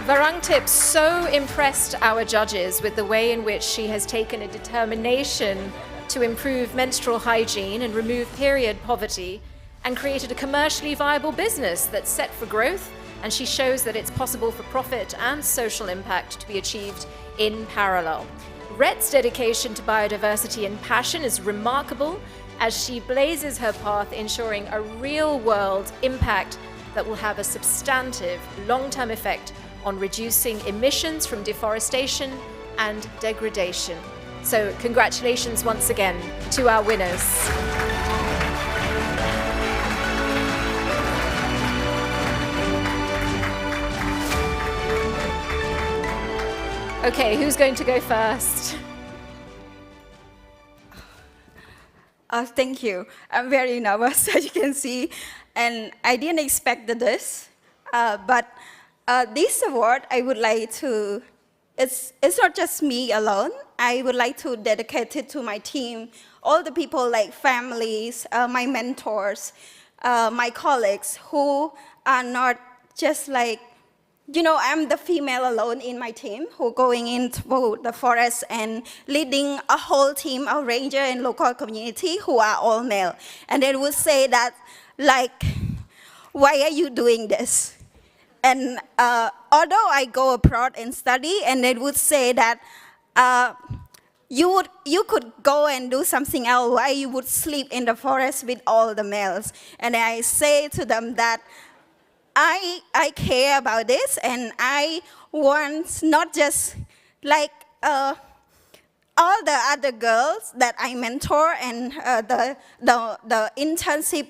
Varangtip so impressed our judges with the way in which she has taken a determination to improve menstrual hygiene and remove period poverty and created a commercially viable business that's set for growth, and she shows that it's possible for profit and social impact to be achieved in parallel. Ret's dedication to biodiversity and passion is remarkable as she blazes her path, ensuring a real-world impact that will have a substantive long-term effect on reducing emissions from deforestation and degradation. So congratulations once again to our winners. Okay, who's going to go first? Thank you. I'm very nervous, as you can see, and I didn't expect this. But this award, I would like to, it's not just me alone. I would like to dedicate it to my team, all the people like families, my mentors, my colleagues who are not just like, you know, I'm the female alone in my team who going into the forest and leading a whole team of ranger and local community who are all male. And they would say that, like, why are you doing this? And although I go abroad and study, and they would say that you could go and do something else, why you would sleep in the forest with all the males. And I say to them that I care about this, and I want not just like all the other girls that I mentor and the internship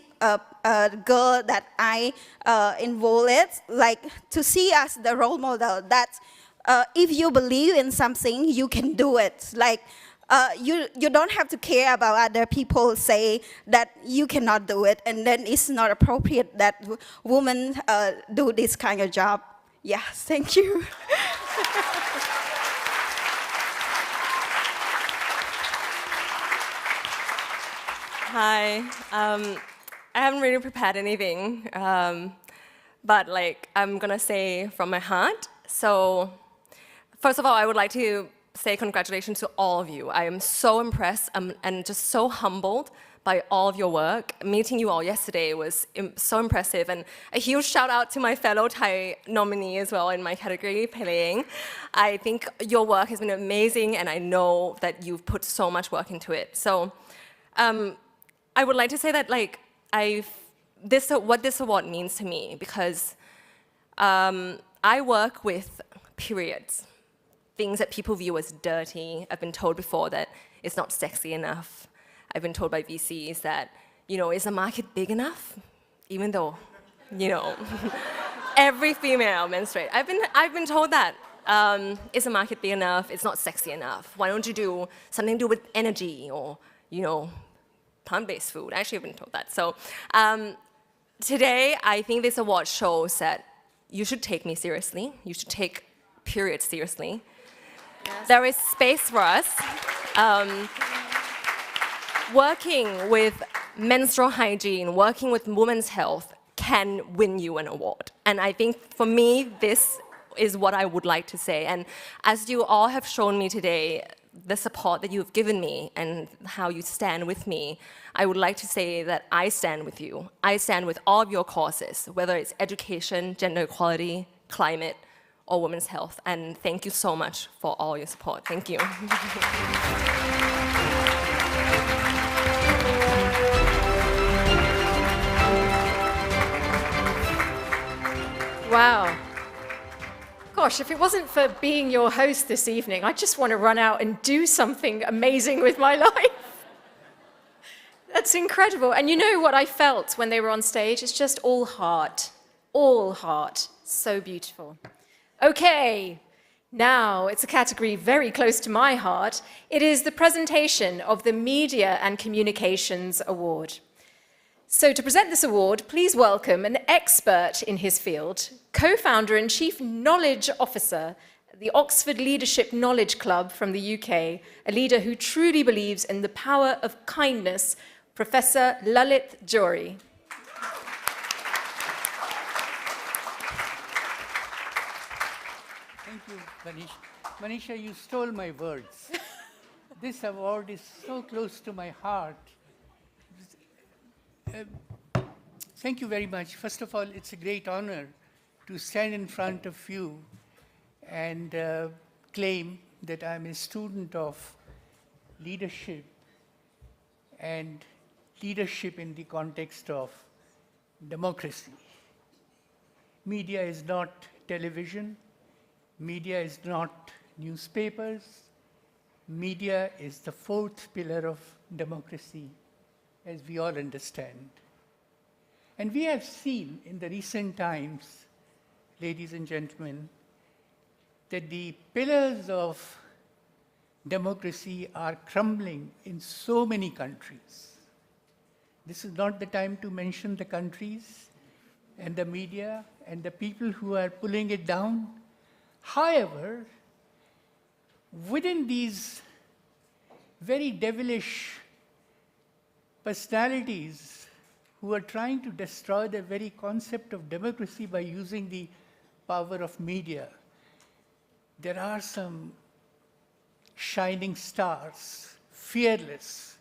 girl that I involve with, like to see as the role model that if you believe in something, you can do it. Like you don't have to care about other people say that you cannot do it, and then it's not appropriate that women do this kind of job. Yes, thank you. Hi. I haven't really prepared anything, but like I'm gonna say from my heart. So first of all, I would like to say congratulations to all of you. I am so impressed and just so humbled by all of your work. Meeting you all yesterday was so impressive, and a huge shout out to my fellow Thai nominee as well in my category, Peleing. I think your work has been amazing, and I know that you've put so much work into it. So I would like to say that like what this award means to me, because I work with periods, things that people view as dirty. I've been told before that it's not sexy enough. I've been told by VCs that, is the market big enough? Even though, every female menstruates. I've been told that. Is the market big enough? It's not sexy enough. Why don't you do something to do with energy or, plant-based food? Actually, I've been told that. So today, I think this award shows that you should take me seriously. You should take periods seriously. Yes. There is space for us. Working with menstrual hygiene, working with women's health can win you an award. And I think for me, this is what I would like to say. And as you all have shown me today, the support that you've given me and how you stand with me, I would like to say that I stand with you. I stand with all of your causes, whether it's education, gender equality, climate, or women's health. And thank you so much for all your support. Thank you. Wow. Gosh, if it wasn't for being your host this evening, I just want to run out and do something amazing with my life. That's incredible. And you know what I felt when they were on stage? It's just all heart. All heart. So beautiful. Okay, now it's a category very close to my heart. It is the presentation of the Media and Communications Award. So to present this award, please welcome an expert in his field, co-founder and chief knowledge officer at the Oxford Leadership Knowledge Club from the UK, a leader who truly believes in the power of kindness, Professor Lalit Johri. Thank you, Manisha. Manisha, you stole my words. This award is so close to my heart. Thank you very much. First of all, it's a great honor to stand in front of you and claim that I'm a student of leadership and leadership in the context of democracy. Media is not television. Media is not newspapers. Media is the fourth pillar of democracy, as we all understand. And we have seen in the recent times, ladies and gentlemen, that the pillars of democracy are crumbling in so many countries. This is not the time to mention the countries and the media and the people who are pulling it down. However, within these very devilish personalities who are trying to destroy the very concept of democracy by using the power of media, there are some shining stars, fearless,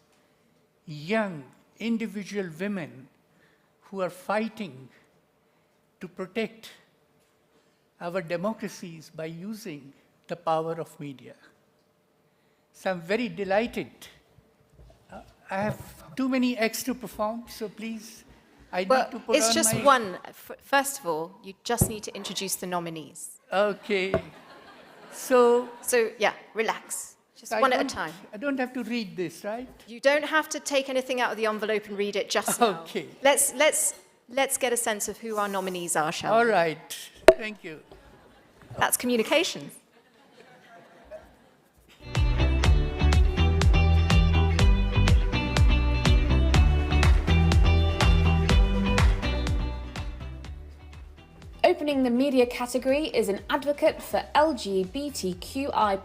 young, individual women who are fighting to protect our democracies by using the power of media. So I'm very delighted. I have too many acts to perform, so please, I need to put on it's just my... one. First of all, you just need to introduce the nominees. Okay. So yeah, relax. Just one at a time. I don't have to read this, right? You don't have to take anything out of the envelope and read it just now. Okay. Let's get a sense of who our nominees are, shall we? All right. Thank you. That's communications. Opening the media category is an advocate for LGBTQI+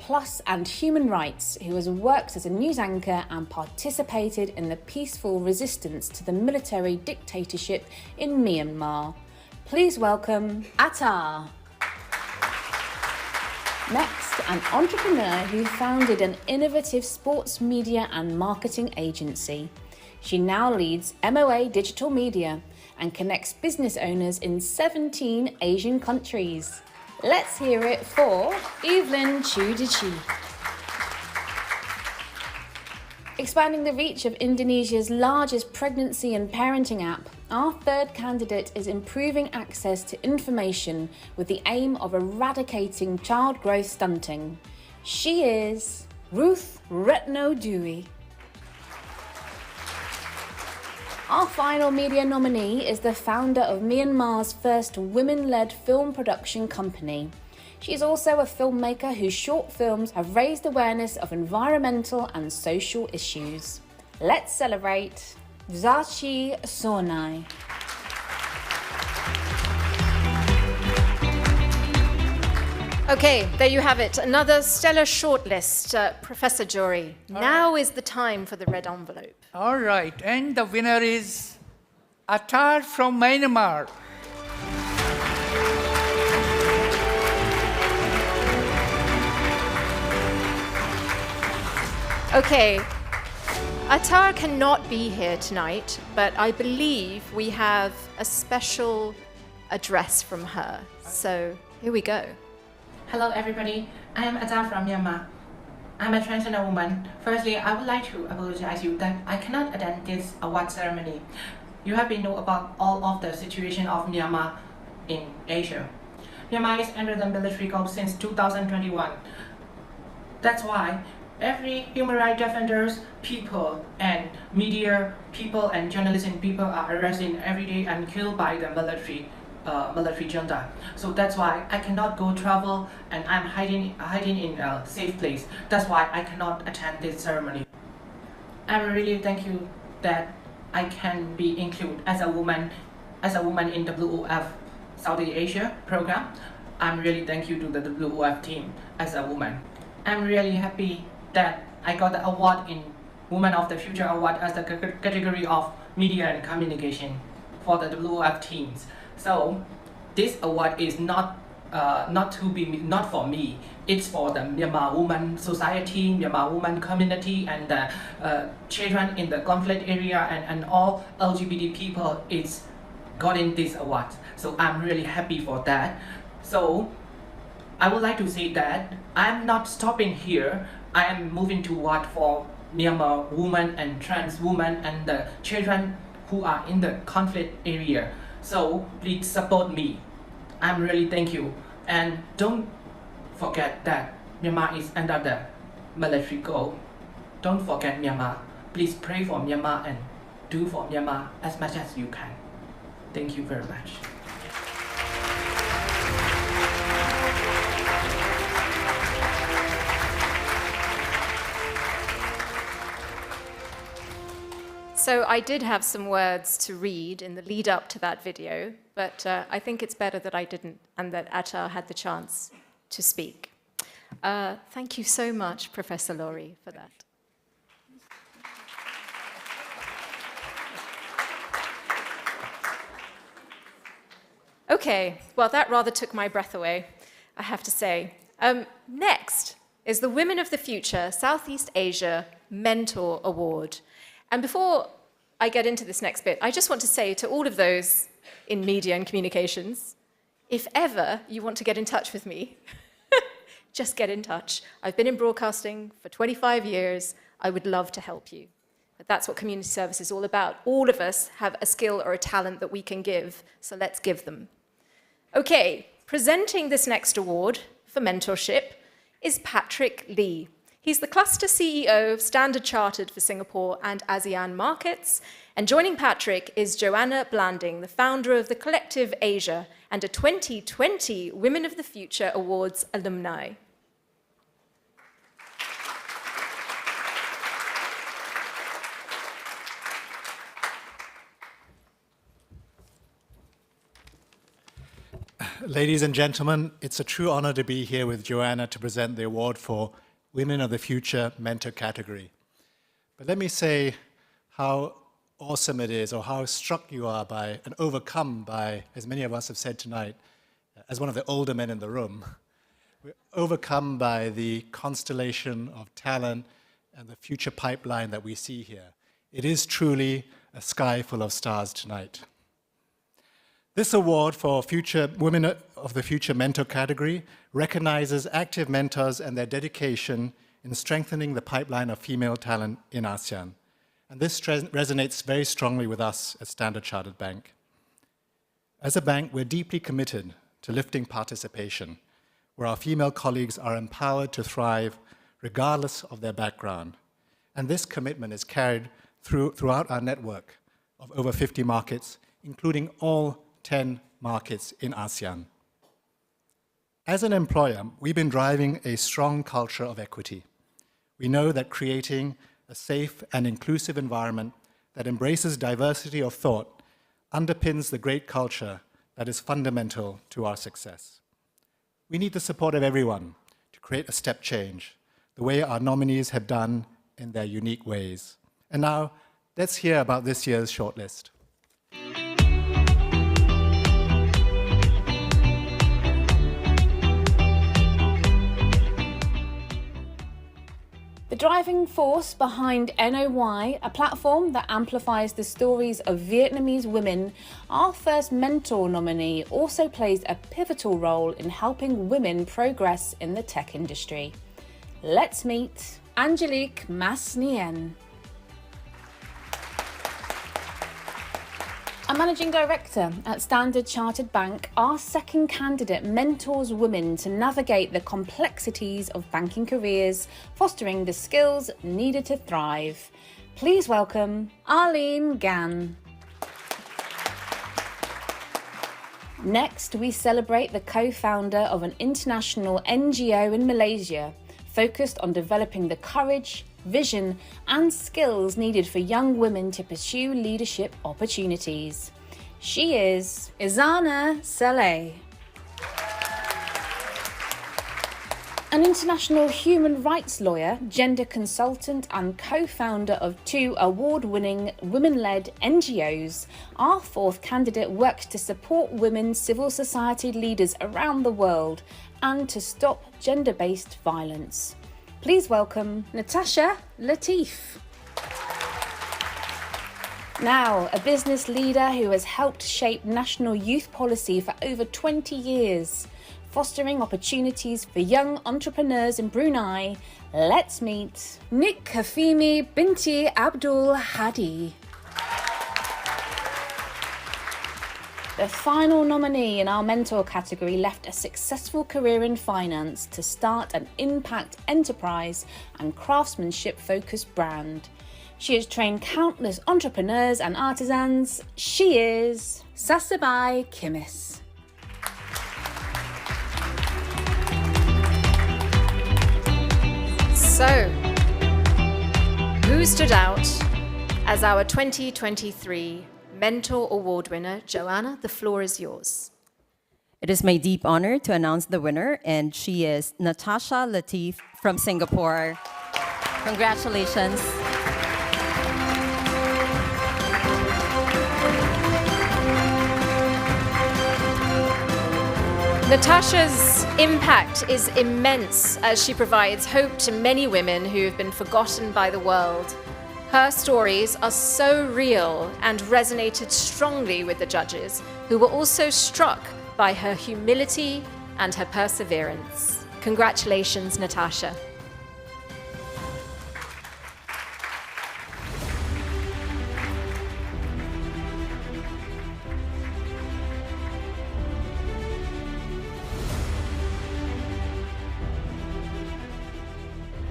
and human rights who has worked as a news anchor and participated in the peaceful resistance to the military dictatorship in Myanmar. Please welcome Attar. Next, an entrepreneur who founded an innovative sports media and marketing agency. She now leads MOA Digital Media and connects business owners in 17 Asian countries. Let's hear it for Evelyn Chudici. Expanding the reach of Indonesia's largest pregnancy and parenting app, Our third candidate is improving access to information with the aim of eradicating child growth stunting. She is Ruth Retno-Dewey. Our final media nominee is the founder of Myanmar's first women-led film production company. She is also a filmmaker whose short films have raised awareness of environmental and social issues. Let's celebrate Zachi Sonai. Okay, there you have it. Another stellar shortlist, Professor Jory. Now is the time for the red envelope. All right, and the winner is Attar from Myanmar. Okay, Attar cannot be here tonight, but I believe we have a special address from her. So here we go. Hello everybody, I am Attar from Myanmar. I'm a transgender woman. Firstly, I would like to apologize you that I cannot attend this award ceremony. You have been know about all of the situation of Myanmar in Asia. Myanmar is under the military coup since 2021. That's why every human rights defenders, people and media people and journalism people are arrested every day and killed by the military junta. So that's why I cannot go travel and I'm hiding in a safe place. That's why I cannot attend this ceremony. I'm really thank you that I can be included as a woman in the WOF Southeast Asia program. I'm really thank you to the WOF team as a woman. I'm really happy that I got the award in Women of the Future Award as the category of media and communication for the WOF teams. So this award is not for me. It's for the Myanmar woman society, Myanmar woman community, and the children in the conflict area and all LGBT people is gotten this award. So I'm really happy for that. So I would like to say that I'm not stopping here. I am moving toward for Myanmar women and trans women and the children who are in the conflict area. So please support me. I'm really thank you. And don't forget that Myanmar is under the military coup. Don't forget Myanmar. Please pray for Myanmar and do for Myanmar as much as you can. Thank you very much. So I did have some words to read in the lead up to that video, but I think it's better that I didn't and that Attar had the chance to speak. Thank you so much, Professor Laurie, for that. Okay, well, that rather took my breath away, I have to say. Next is the Women of the Future Southeast Asia Mentor Award. And before I get into this next bit, I just want to say to all of those in media and communications, if ever you want to get in touch with me, just get in touch. I've been in broadcasting for 25 years. I would love to help you. But that's what community service is all about. All of us have a skill or a talent that we can give, so let's give them. Okay, presenting this next award for mentorship is Patrick Lee. He's the cluster CEO of Standard Chartered for Singapore and ASEAN markets. And joining Patrick is Joanna Blanding, the founder of the Collective Asia and a 2020 Women of the Future Awards alumni. Ladies and gentlemen, it's a true honor to be here with Joanna to present the award for Women of the Future Mentor category. But let me say how awesome it is, or how struck you are by and overcome by, as many of us have said tonight, as one of the older men in the room, we're overcome by the constellation of talent and the future pipeline that we see here. It is truly a sky full of stars tonight. This award for Women of the Future Mentor category recognizes active mentors and their dedication in strengthening the pipeline of female talent in ASEAN. and this resonates very strongly with us at Standard Chartered Bank. As a bank, we're deeply committed to lifting participation, where our female colleagues are empowered to thrive regardless of their background. And this commitment is carried throughout our network of over 50 markets, including all 10 markets in ASEAN. As an employer, we've been driving a strong culture of equity. We know that creating a safe and inclusive environment that embraces diversity of thought underpins the great culture that is fundamental to our success. We need the support of everyone to create a step change, the way our nominees have done in their unique ways. And now, let's hear about this year's shortlist. The driving force behind NOY, a platform that amplifies the stories of Vietnamese women, our first mentor nominee also plays a pivotal role in helping women progress in the tech industry. Let's meet Angelique Mas Nguyen. A managing director at Standard Chartered Bank, our second candidate mentors women to navigate the complexities of banking careers, fostering the skills needed to thrive. Please welcome Arlene Gan. Next, we celebrate the co-founder of an international NGO in Malaysia, focused on developing the courage, vision and skills needed for young women to pursue leadership opportunities. She is Izana Saleh. An international human rights lawyer, gender consultant and co-founder of 2 award-winning women-led NGOs, our fourth candidate works to support women civil society leaders around the world and to stop gender-based violence. Please welcome Natasha Latif. Now, a business leader who has helped shape national youth policy for over 20 years, fostering opportunities for young entrepreneurs in Brunei. Let's meet Nik Kafimi Binti Abdul Hadi. The final nominee in our mentor category left a successful career in finance to start an impact enterprise and craftsmanship-focused brand. She has trained countless entrepreneurs and artisans. She is Sasabai Kimis. So, who stood out as our 2023 Mentor Award winner? Joanna, the floor is yours. It is my deep honor to announce the winner, and she is Natasha Latif from Singapore. Congratulations. Natasha's impact is immense as she provides hope to many women who have been forgotten by the world. Her stories are so real and resonated strongly with the judges, who were also struck by her humility and her perseverance. Congratulations, Natasha.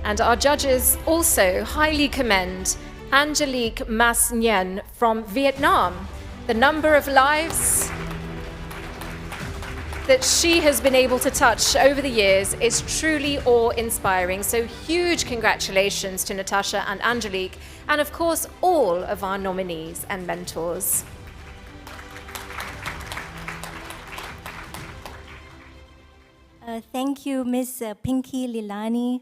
And our judges also highly commend Angelique Mas Nguyen from Vietnam. The number of lives that she has been able to touch over the years is truly awe-inspiring. So huge congratulations to Natasha and Angelique, and of course all of our nominees and mentors. Thank you, Ms. Pinky Lilani,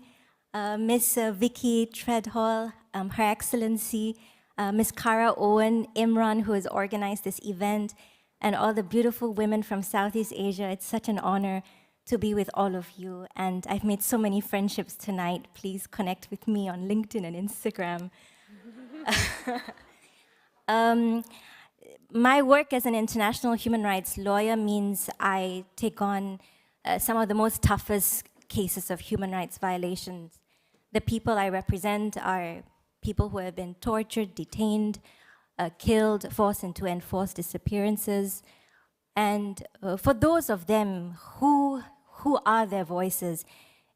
Ms. Vicky Treadhall, Her Excellency, Ms. Cara Owen, Imran, who has organized this event, and all the beautiful women from Southeast Asia. It's such an honor to be with all of you, and I've made so many friendships tonight. Please connect with me on LinkedIn and Instagram. My work as an international human rights lawyer means I take on some of the most toughest cases of human rights violations. The people I represent are people who have been tortured, detained, killed, forced into enforced disappearances. And for those of them who are their voices,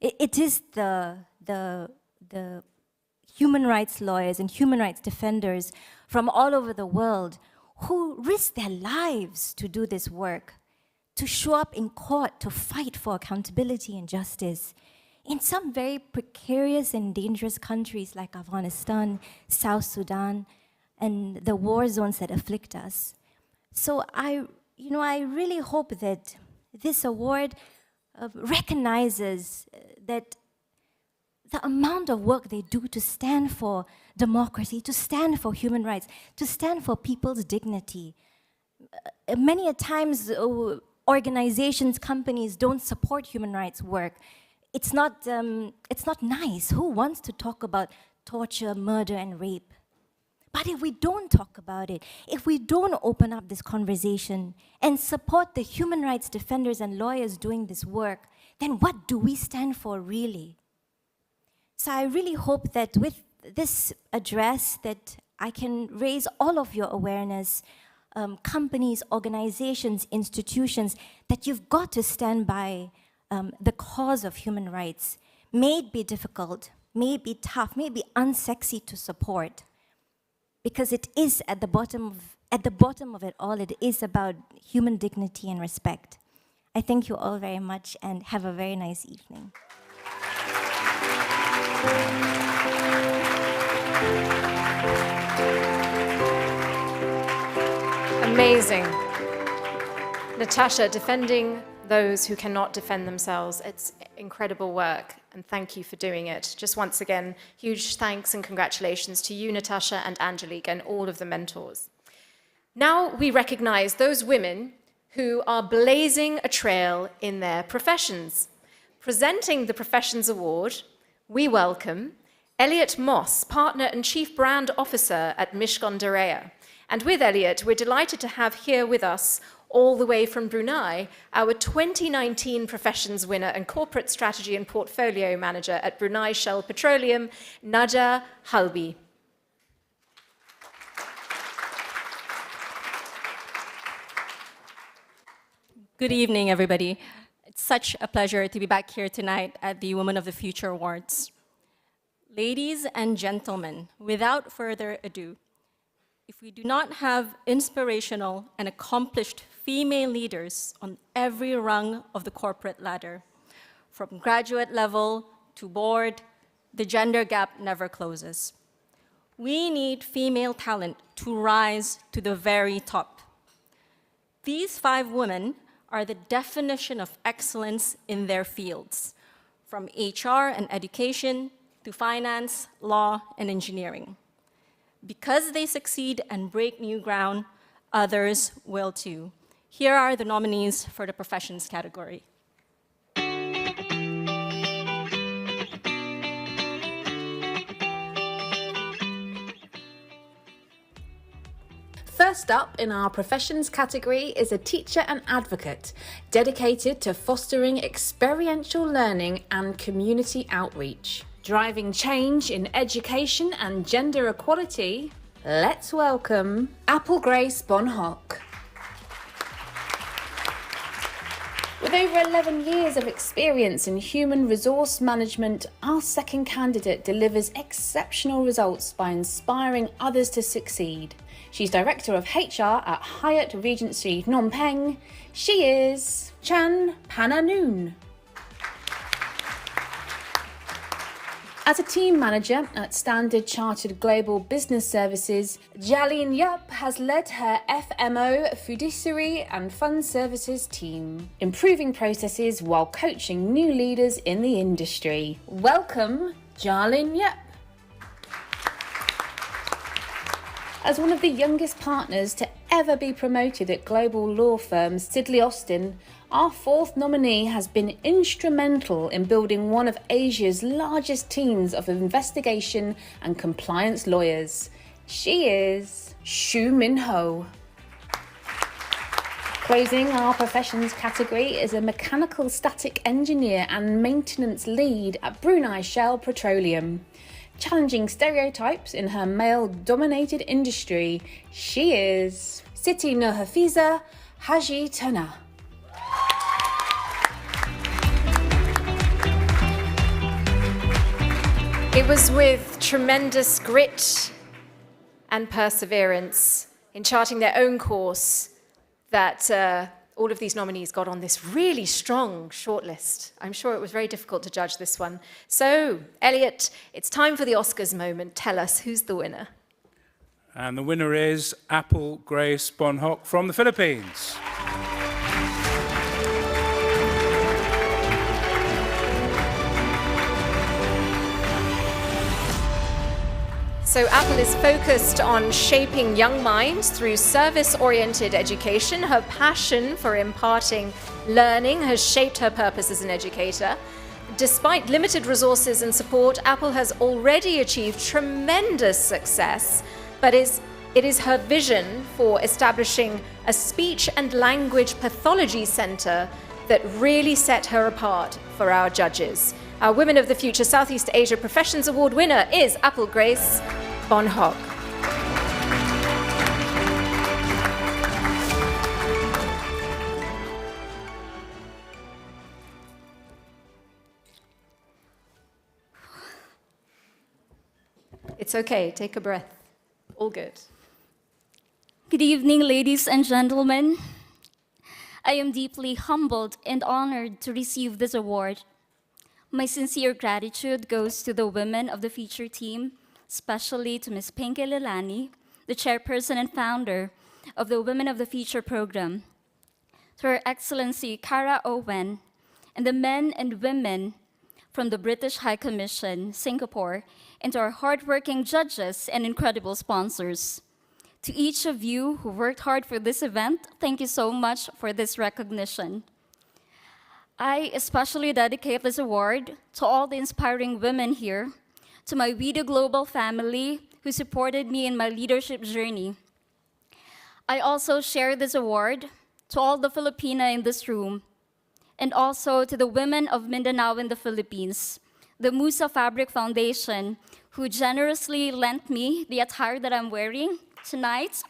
it is the human rights lawyers and human rights defenders from all over the world who risk their lives to do this work, to show up in court to fight for accountability and justice in some very precarious and dangerous countries like Afghanistan, South Sudan, and the war zones that afflict us. So I really hope that this award recognizes that the amount of work they do to stand for democracy, to stand for human rights, to stand for people's dignity. Many a times, organizations, companies don't support human rights work. It's not nice. Who wants to talk about torture, murder, and rape? But if we don't talk about it, if we don't open up this conversation and support the human rights defenders and lawyers doing this work, then what do we stand for really? So I really hope that with this address that I can raise all of your awareness, companies, organizations, institutions, that you've got to stand by the cause of human rights. May it be difficult, may it be tough, may it be unsexy to support, because it is at the bottom of it all, it is about human dignity and respect. I thank you all very much and have a very nice evening. Amazing. Natasha, defending those who cannot defend themselves. It's incredible work, and thank you for doing it. Just once again, huge thanks and congratulations to you, Natasha, and Angelique, and all of the mentors. Now we recognize those women who are blazing a trail in their professions. Presenting the Professions Award, we welcome Elliot Moss, Partner and Chief Brand Officer at Mishcon de Raya. And with Elliot, we're delighted to have here with us, all the way from Brunei, our 2019 Professions winner and Corporate Strategy and Portfolio Manager at Brunei Shell Petroleum, Naja Halbi. Good evening, everybody. It's such a pleasure to be back here tonight at the Women of the Future Awards. Ladies and gentlemen, without further ado, if we do not have inspirational and accomplished female leaders on every rung of the corporate ladder, from graduate level to board, the gender gap never closes. We need female talent to rise to the very top. These 5 women are the definition of excellence in their fields, from HR and education to finance, law, and engineering. Because they succeed and break new ground, others will too. Here are the nominees for the Professions category. First up in our Professions category is a teacher and advocate dedicated to fostering experiential learning and community outreach. Driving change in education and gender equality, let's welcome Apple Grace Bonhock. With over 11 years of experience in human resource management, our second candidate delivers exceptional results by inspiring others to succeed. She's Director of HR at Hyatt Regency Phnom Penh. She is Chan Pananoon. As a team manager at Standard Chartered Global Business Services, Jalene Yup has led her FMO, fiduciary and fund services team, improving processes while coaching new leaders in the industry. Welcome, Jalene Yup. As one of the youngest partners to ever be promoted at global law firm Sidley Austin, our 4th nominee has been instrumental in building one of Asia's largest teams of investigation and compliance lawyers. She is Shu Min Ho. Closing our Professions category is a mechanical static engineer and maintenance lead at Brunei Shell Petroleum. challenging stereotypes in her male-dominated industry. She is Siti Nurhafiza Haji Tana. It was with tremendous grit and perseverance in charting their own course that all of these nominees got on this really strong shortlist. I'm sure it was very difficult to judge this one. So, Elliot, it's time for the Oscars moment. Tell us, who's the winner? And the winner is Apple Grace Bonhoc from the Philippines. So Apple is focused on shaping young minds through service-oriented education. Her passion for imparting learning has shaped her purpose as an educator. Despite limited resources and support, Apple has already achieved tremendous success, but it is her vision for establishing a speech and language pathology center that really set her apart for our judges. Our Women of the Future Southeast Asia Professions Award winner is Apple Grace Bonhoc. It's okay, take a breath. All good. Good evening, ladies and gentlemen. I am deeply humbled and honored to receive this award. My sincere gratitude goes to the Women of the Future team, especially to Ms. Pinky Lilani, the chairperson and founder of the Women of the Future program, to Her Excellency Cara Owen, and the men and women from the British High Commission, Singapore, and to our hardworking judges and incredible sponsors. To each of you who worked hard for this event, thank you so much for this recognition. I especially dedicate this award to all the inspiring women here, to my Video Global family who supported me in my leadership journey. I also share this award to all the Filipina in this room, and also to the women of Mindanao in the Philippines, the Musa Fabric Foundation, who generously lent me the attire that I'm wearing tonight,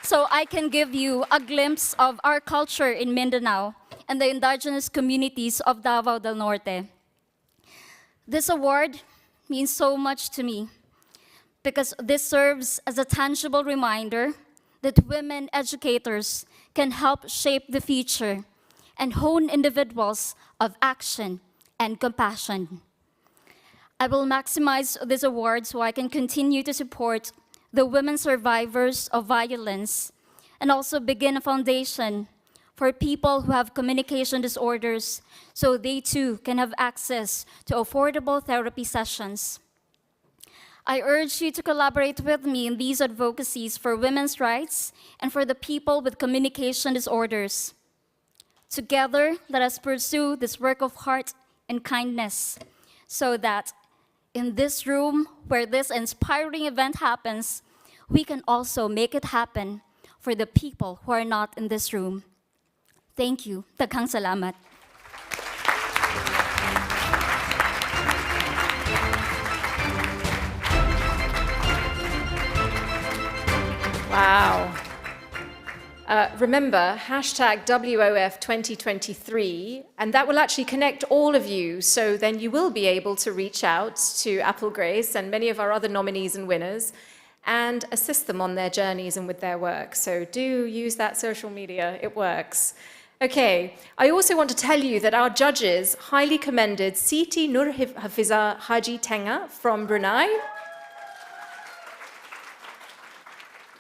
so I can give you a glimpse of our culture in Mindanao and the indigenous communities of Davao del Norte. This award means so much to me because this serves as a tangible reminder that women educators can help shape the future and hone individuals of action and compassion. I will maximize this award so I can continue to support the women survivors of violence and also begin a foundation for people who have communication disorders so they too can have access to affordable therapy sessions. I urge you to collaborate with me in these advocacies for women's rights and for the people with communication disorders. Together, let us pursue this work of heart and kindness so that in this room where this inspiring event happens, we can also make it happen for the people who are not in this room. Thank you. Daghang salamat. Wow. Remember, hashtag WOF 2023, and that will actually connect all of you, so then you will be able to reach out to Apple Grace and many of our other nominees and winners and assist them on their journeys and with their work. So do use that social media, it works. Okay, I also want to tell you that our judges highly commended Siti Nurhafiza Haji Tana from Brunei.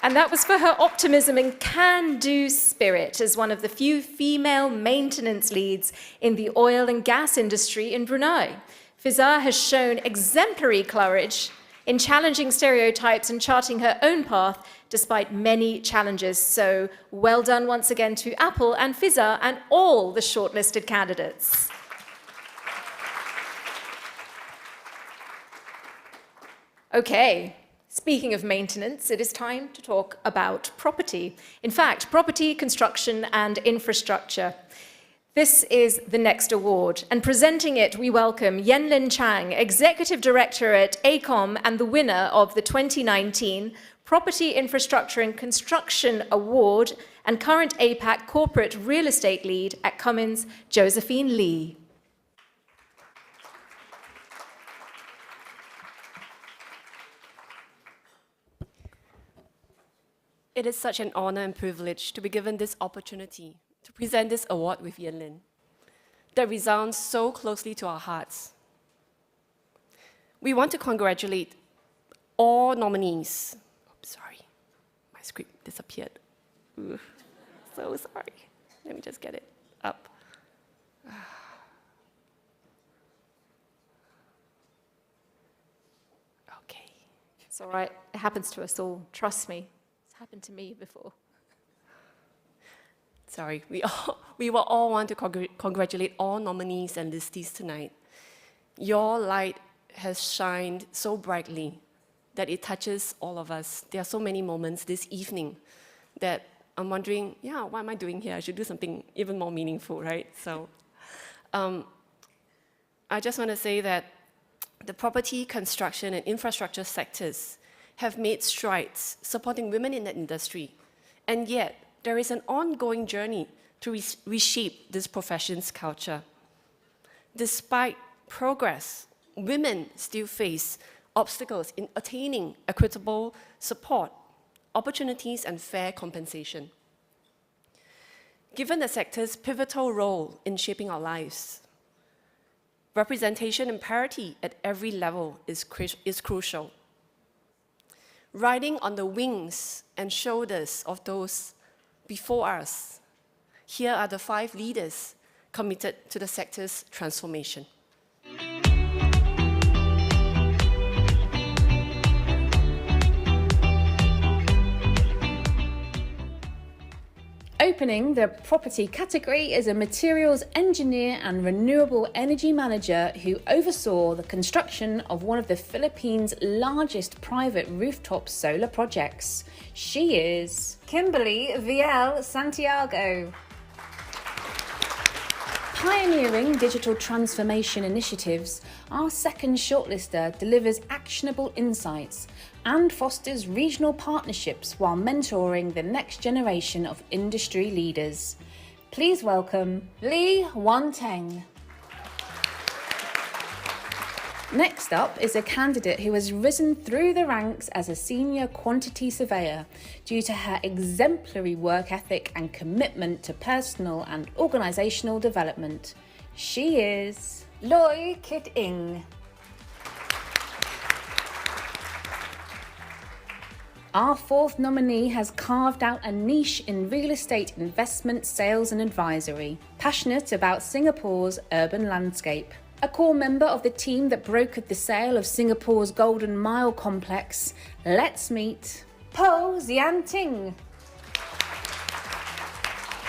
And that was for her optimism and can-do spirit as one of the few female maintenance leads in the oil and gas industry in Brunei. Fiza has shown exemplary courage in challenging stereotypes and charting her own path despite many challenges. So well done once again to Apple and Fiza and all the shortlisted candidates. Okay. Speaking of maintenance, it is time to talk about property. In fact, property, construction, and infrastructure. This is the next award, and presenting it, we welcome Yenlin Chang, Executive Director at ACOM and the winner of the 2019 Property Infrastructure and Construction Award and current APAC Corporate Real Estate Lead at Cummins, Josephine Lee. It is such an honor and privilege to be given this opportunity to present this award with Yenlin that resounds so closely to our hearts. We want to congratulate all nominees. Oops, sorry, my script disappeared. Ooh, so sorry. Let me just get it up. Okay. It's all right. It happens to us all. Trust me. It's happened to me before. Sorry, we will all want to congratulate all nominees and listees tonight. Your light has shined so brightly that it touches all of us. There are so many moments this evening that I'm wondering, yeah, what am I doing here? I should do something even more meaningful, right? So I just want to say that the property, construction, and infrastructure sectors have made strides supporting women in the industry, and yet there is an ongoing journey to reshape this profession's culture. Despite progress, women still face obstacles in attaining equitable support, opportunities, and fair compensation. Given the sector's pivotal role in shaping our lives, representation and parity at every level is crucial. Riding on the wings and shoulders of those before us, here are the 5 leaders committed to the sector's transformation. Opening the property category is a materials engineer and renewable energy manager who oversaw the construction of one of the Philippines' largest private rooftop solar projects. She is Kimberly Viel Santiago. Pioneering digital transformation initiatives, our second shortlister delivers actionable insights and fosters regional partnerships while mentoring the next generation of industry leaders. Please welcome Lee Wan-Teng. Next up is a candidate who has risen through the ranks as a senior quantity surveyor due to her exemplary work ethic and commitment to personal and organisational development. She is Loy Kit Ing. Our 4th nominee has carved out a niche in real estate investment, sales and advisory, passionate about Singapore's urban landscape. A core member of the team that brokered the sale of Singapore's Golden Mile complex, let's meet Po Zian Ting.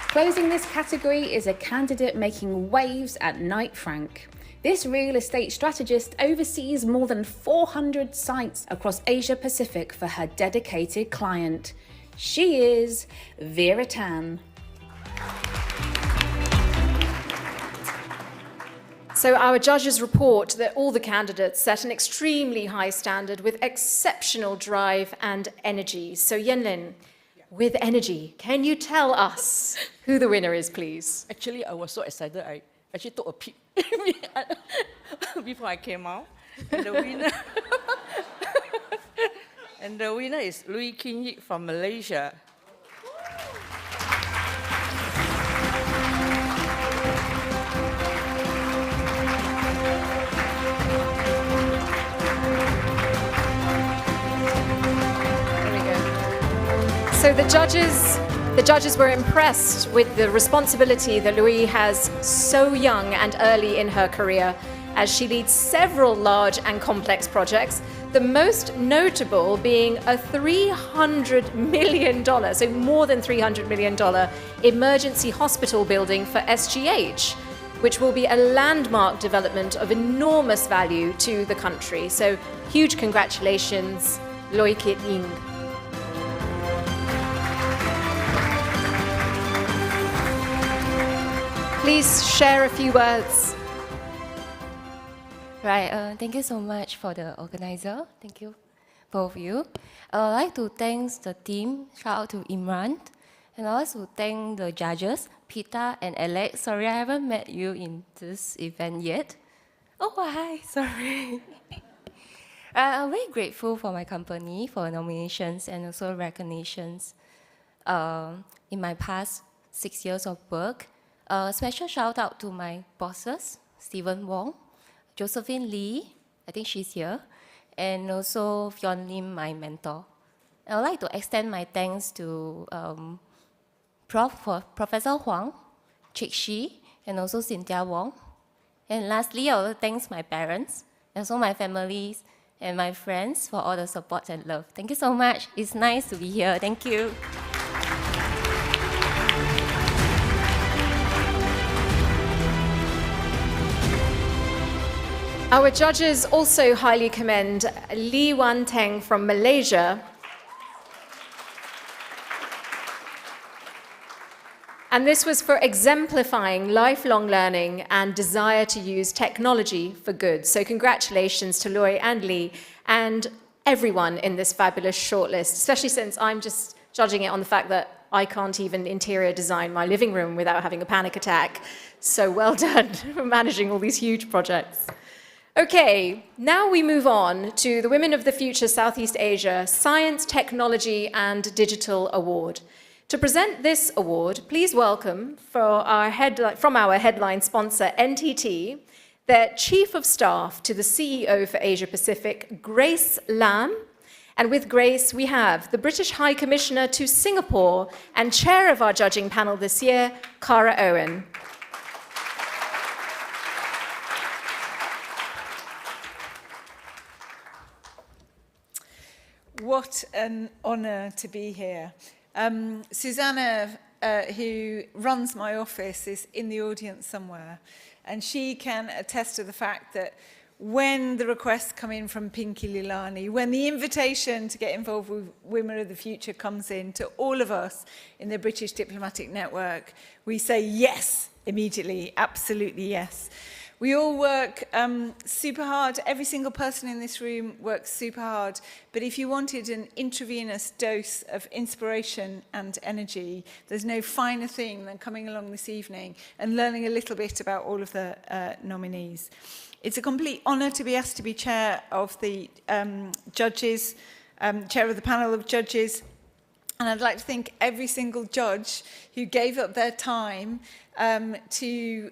Closing this category is a candidate making waves at Knight Frank. This real estate strategist oversees more than 400 sites across Asia Pacific for her dedicated client. She is Vera Tan. So our judges report that all the candidates set an extremely high standard with exceptional drive and energy. So Yenlin, with energy, can you tell us who the winner is, please? Actually, I was so excited, I actually took a peek before I came out. And the winner is Lui Kin Yik from Malaysia. So the judges were impressed with the responsibility that Louis has so young and early in her career, as she leads several large and complex projects, the most notable being a $300 million, so more than $300 million, emergency hospital building for SGH, which will be a landmark development of enormous value to the country. So huge congratulations, Loy Kit Ying. please share a few words. Right, thank you so much for the organizer. Thank you, both of you. I'd like to thank the team. Shout out to Imran. And I also thank the judges, Peter and Alex. Sorry, I haven't met you in this event yet. Oh, hi, sorry. I'm very grateful for my company for nominations and also recognitions in my past 6 years of work. Special shout out to my bosses, Stephen Wong, Josephine Lee, I think she's here, and also Fionn Lim, my mentor. I would like to extend my thanks to Professor Huang, Chik Shi, and also Cynthia Wong. And lastly, I would thank my parents, and also my families, and my friends for all the support and love. Thank you so much. It's nice to be here. Thank you. Our judges also highly commend Lee Wan Teng from Malaysia. And this was for exemplifying lifelong learning and desire to use technology for good. So congratulations to Loy and Lee and everyone in this fabulous shortlist, especially since I'm just judging it on the fact that I can't even interior design my living room without having a panic attack. So well done for managing all these huge projects. Okay, now we move on to the Women of the Future Southeast Asia Science, Technology and Digital Award. To present this award, please welcome from our headline sponsor, NTT, their Chief of Staff to the CEO for Asia Pacific, Grace Lam. And with Grace, we have the British High Commissioner to Singapore and chair of our judging panel this year, Cara Owen. What an honour to be here. Susanna, who runs my office, is in the audience somewhere, and she can attest to the fact that when the requests come in from Pinky Lilani, when the invitation to get involved with Women of the Future comes in to all of us in the British Diplomatic Network, we say yes immediately, absolutely yes. We all work super hard. Every single person in this room works super hard. But if you wanted an intravenous dose of inspiration and energy, there's no finer thing than coming along this evening and learning a little bit about all of the nominees. It's a complete honour to be asked to be chair of the judges, chair of the panel of judges. And I'd like to thank every single judge who gave up their time to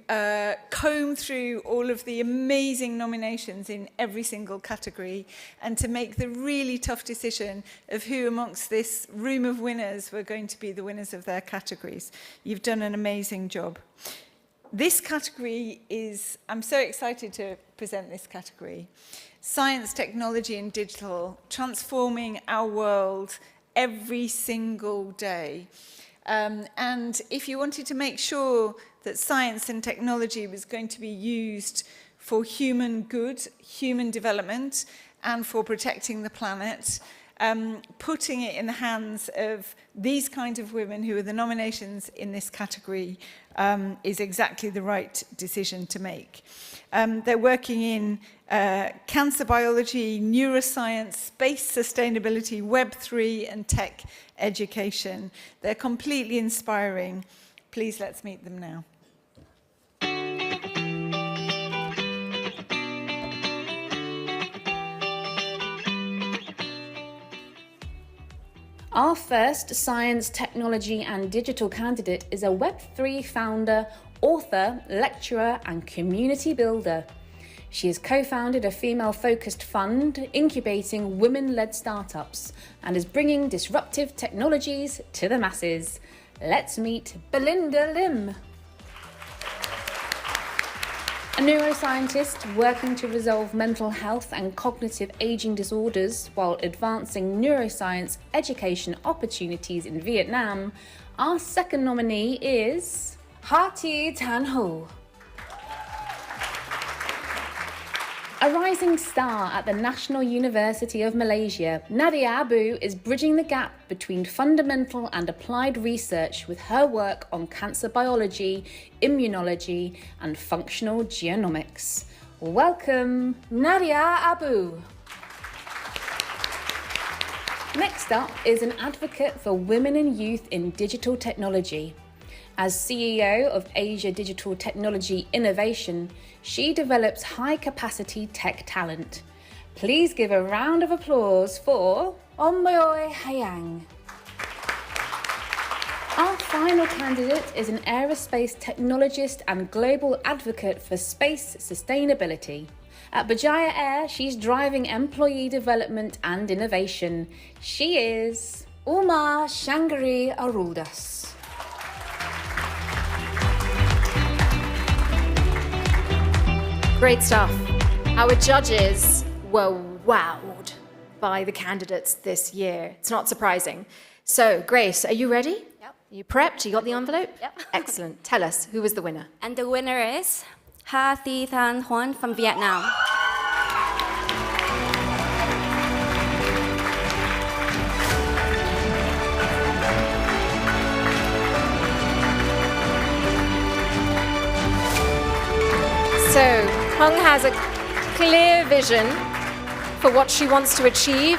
comb through all of the amazing nominations in every single category and to make the really tough decision of who amongst this room of winners were going to be the winners of their categories. You've done an amazing job. This category is, I'm so excited to present this category. Science, technology and digital, transforming our world every single day. And if you wanted to make sure that science and technology was going to be used for human good, human development, and for protecting the planet, putting it in the hands of these kinds of women who are the nominations in this category is exactly the right decision to make. They're working in cancer biology, neuroscience, space sustainability, Web3 and tech education. They're completely inspiring. Please let's meet them now. Our first science, technology and digital candidate is a Web3 founder, author, lecturer and community builder. She has co-founded a female-focused fund incubating women-led startups and is bringing disruptive technologies to the masses. Let's meet Belinda Lim. A neuroscientist working to resolve mental health and cognitive aging disorders while advancing neuroscience education opportunities in Vietnam, our second nominee is Ha Thi Tan Ho. A rising star at the National University of Malaysia, Nadia Abu is bridging the gap between fundamental and applied research with her work on cancer biology, immunology, and functional genomics. Welcome, Nadia Abu. Next up is an advocate for women and youth in digital technology. As CEO of Asia Digital Technology Innovation, she develops high-capacity tech talent. Please give a round of applause for Omboy Hayang. Our final candidate is an aerospace technologist and global advocate for space sustainability. At Bajaya Air, she's driving employee development and innovation. She is Uma Shangari Arudas. Great stuff. Our judges were wowed by the candidates this year. It's not surprising. So, Grace, are you ready? Yep. You prepped? You got the envelope? Yep. Excellent. Tell us, who was the winner? And the winner is Ha Thi Than Huan from Vietnam. So, Hung has a clear vision for what she wants to achieve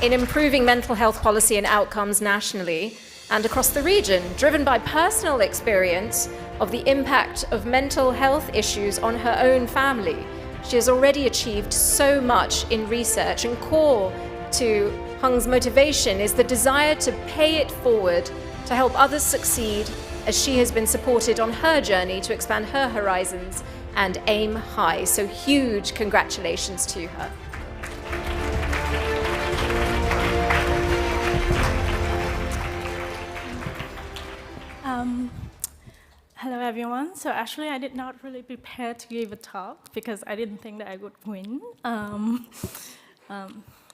in improving mental health policy and outcomes nationally and across the region, driven by personal experience of the impact of mental health issues on her own family. She has already achieved so much in research, and core to Hung's motivation is the desire to pay it forward to help others succeed, as she has been supported on her journey to expand her horizons and aim high. So huge congratulations to her. Hello everyone. So actually I did not really prepare to give a talk because I didn't think that I would win.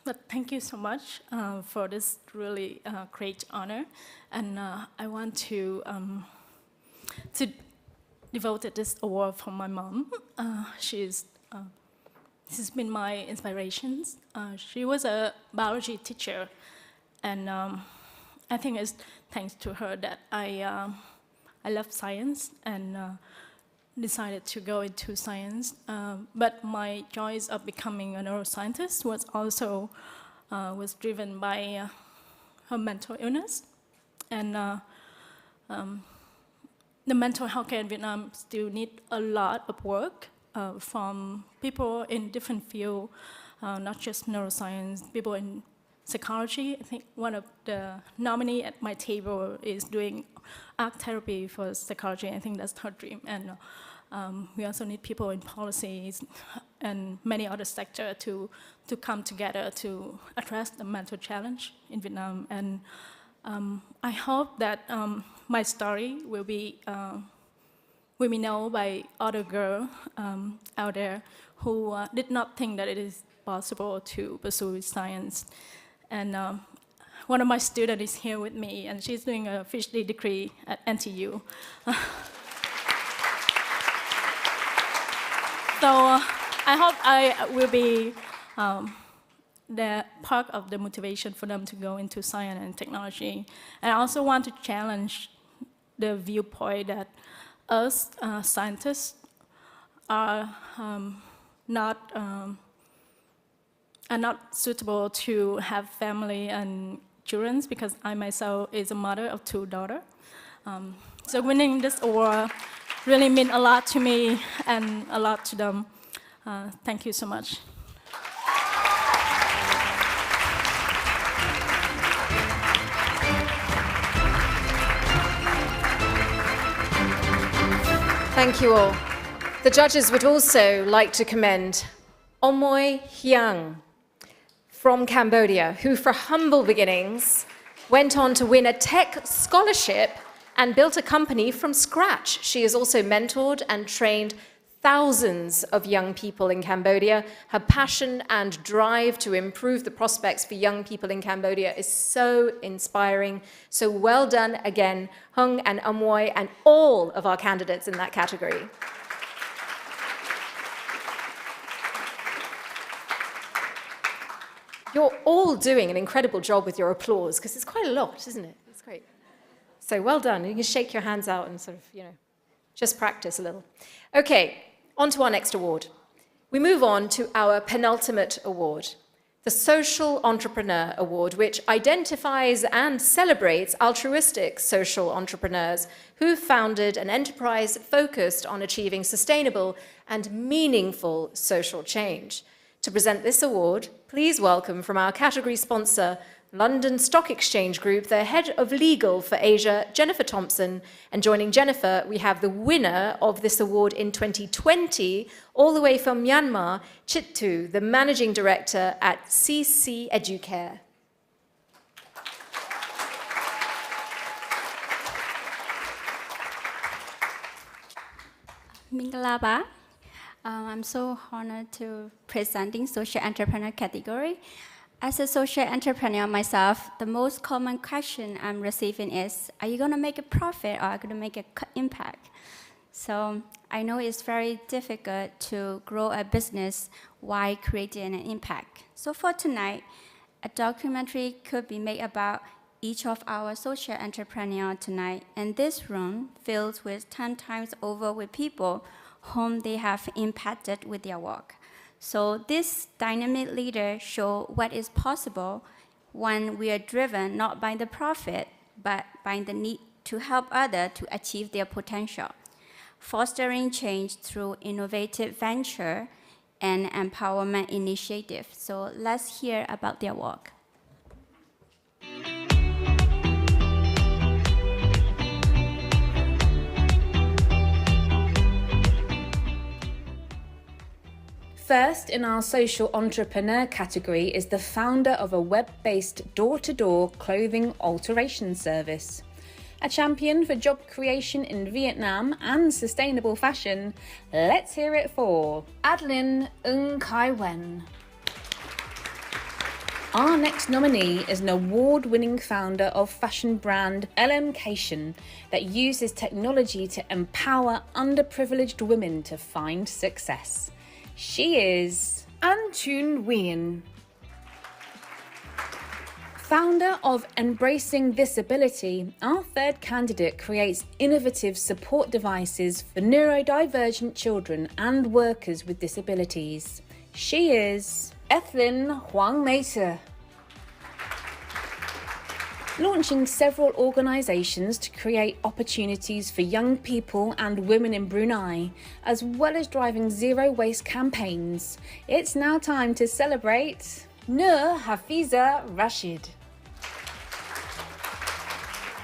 But thank you so much for this really great honor. And I want to devote this award for my mom. She's been my inspiration. She was a biology teacher, and I think it's thanks to her that I love science and decided to go into science. But my choice of becoming a neuroscientist was also was driven by her mental illness, and the mental health care in Vietnam still need a lot of work from people in different fields, not just neuroscience, people in psychology. I think one of the nominees at my table is doing art therapy for psychology. I think that's her dream. And we also need people in policies and many other sectors to come together to address the mental challenge in Vietnam. And I hope that my story will be known by other girls out there who did not think that it is possible to pursue science. And one of my students is here with me, and she's doing a PhD degree at NTU. So I hope I will be the part of the motivation for them to go into science and technology. And I also want to challenge the viewpoint that us scientists are not suitable to have family and children, because I myself is a mother of 2 daughters. So winning this award really means a lot to me and a lot to them. Thank you so much. Thank you all. The judges would also like to commend Omoy Hyang from Cambodia, who for humble beginnings went on to win a tech scholarship and built a company from scratch. She has also mentored and trained thousands of young people in Cambodia. Her passion and drive to improve the prospects for young people in Cambodia is so inspiring. So well done again, Hung and Amoy, and all of our candidates in that category. You're all doing an incredible job with your applause, because it's quite a lot, isn't it? It's great. So well done. You can shake your hands out and sort of, just practice a little. Okay, on to our next award. We move on to our penultimate award, the Social Entrepreneur Award, which identifies and celebrates altruistic social entrepreneurs who founded an enterprise focused on achieving sustainable and meaningful social change. To present this award, please welcome from our category sponsor, London Stock Exchange Group, the head of legal for Asia, Jennifer Thompson. And joining Jennifer, we have the winner of this award in 2020, all the way from Myanmar, Chittu, the managing director at CC Educare. Mingalaba. I'm so honored to presenting social entrepreneur category. As a social entrepreneur myself, the most common question I'm receiving is, are you going to make a profit or are you going to make an impact? So I know it's very difficult to grow a business while creating an impact. So for tonight, a documentary could be made about each of our social entrepreneurs tonight. And this room filled with 10 times over with people whom they have impacted with their work. So this dynamic leader show what is possible when we are driven not by the profit, but by the need to help others to achieve their potential, fostering change through innovative venture and empowerment initiative. So let's hear about their work. First in our social entrepreneur category is the founder of a web-based door-to-door clothing alteration service. A champion for job creation in Vietnam and sustainable fashion, let's hear it for Adlin Ng Kai Wen. Our next nominee is an award-winning founder of fashion brand LMcation that uses technology to empower underprivileged women to find success. She is An Chun Wien. Founder of Embracing Disability, our third candidate creates innovative support devices for neurodivergent children and workers with disabilities. She is Ethlyn Huang Meita. Launching several organisations to create opportunities for young people and women in Brunei, as well as driving zero waste campaigns. It's now time to celebrate Nur Hafiza Rashid.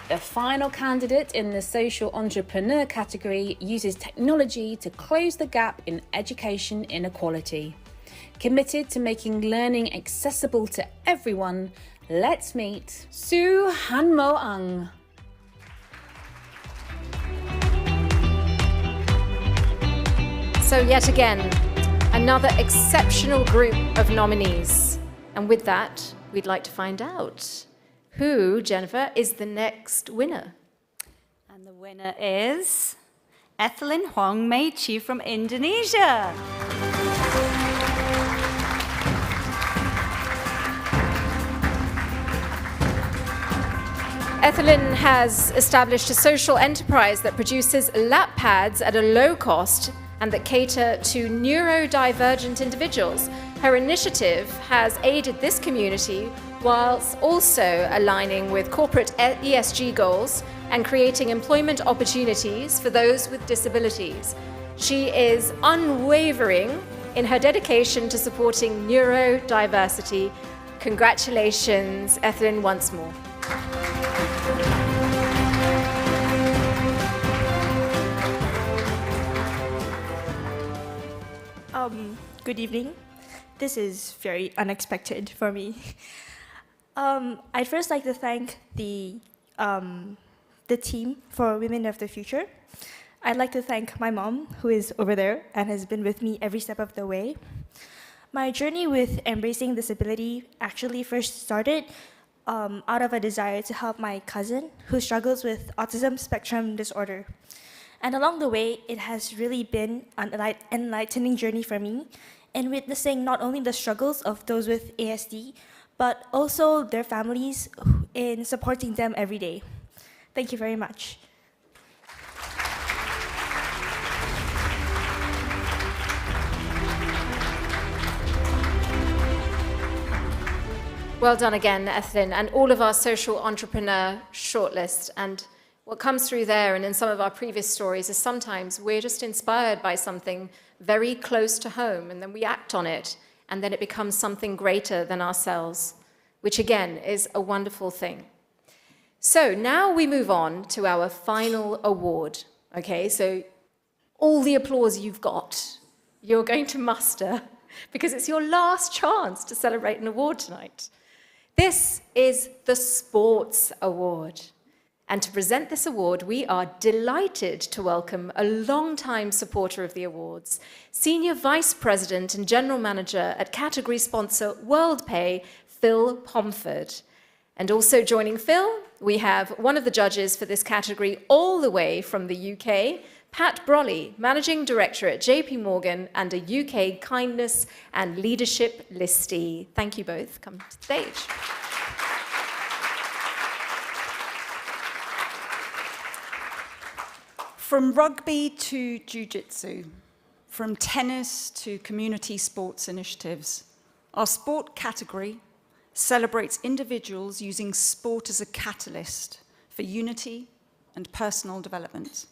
The final candidate in the social entrepreneur category uses technology to close the gap in education inequality. Committed to making learning accessible to everyone, let's meet Su Hanmo Ang. So yet again, another exceptional group of nominees. And with that, we'd like to find out who, Jennifer, is the next winner. And the winner is Ethelyn Huang Meichi from Indonesia. Ethelyn has established a social enterprise that produces lap pads at a low cost and that cater to neurodivergent individuals. Her initiative has aided this community whilst also aligning with corporate ESG goals and creating employment opportunities for those with disabilities. She is unwavering in her dedication to supporting neurodiversity. Congratulations, Ethelyn, once more. Good evening. This is very unexpected for me. I'd first like to thank the team for Women of the Future. I'd like to thank my mom, who is over there and has been with me every step of the way. My journey with embracing disability actually first started out of a desire to help my cousin, who struggles with autism spectrum disorder. And along the way, it has really been an enlightening journey for me in witnessing not only the struggles of those with ASD, but also their families in supporting them every day. Thank you very much. Well done again, Ethelyn, and all of our social entrepreneur shortlist. And what comes through there and in some of our previous stories is sometimes we're just inspired by something very close to home, and then we act on it, and then it becomes something greater than ourselves, which again is a wonderful thing. So now we move on to our final award. Okay, so all the applause you've got, you're going to muster because it's your last chance to celebrate an award tonight. This is the Sports Award. And to present this award, we are delighted to welcome a long-time supporter of the awards, Senior Vice President and General Manager at category sponsor WorldPay, Phil Pomford. And also joining Phil, we have one of the judges for this category all the way from the UK, Pat Brolly, Managing Director at JP Morgan and a UK Kindness and Leadership Listee. Thank you both. Come to the stage. From rugby to jiu-jitsu, from tennis to community sports initiatives, our sport category celebrates individuals using sport as a catalyst for unity and personal development.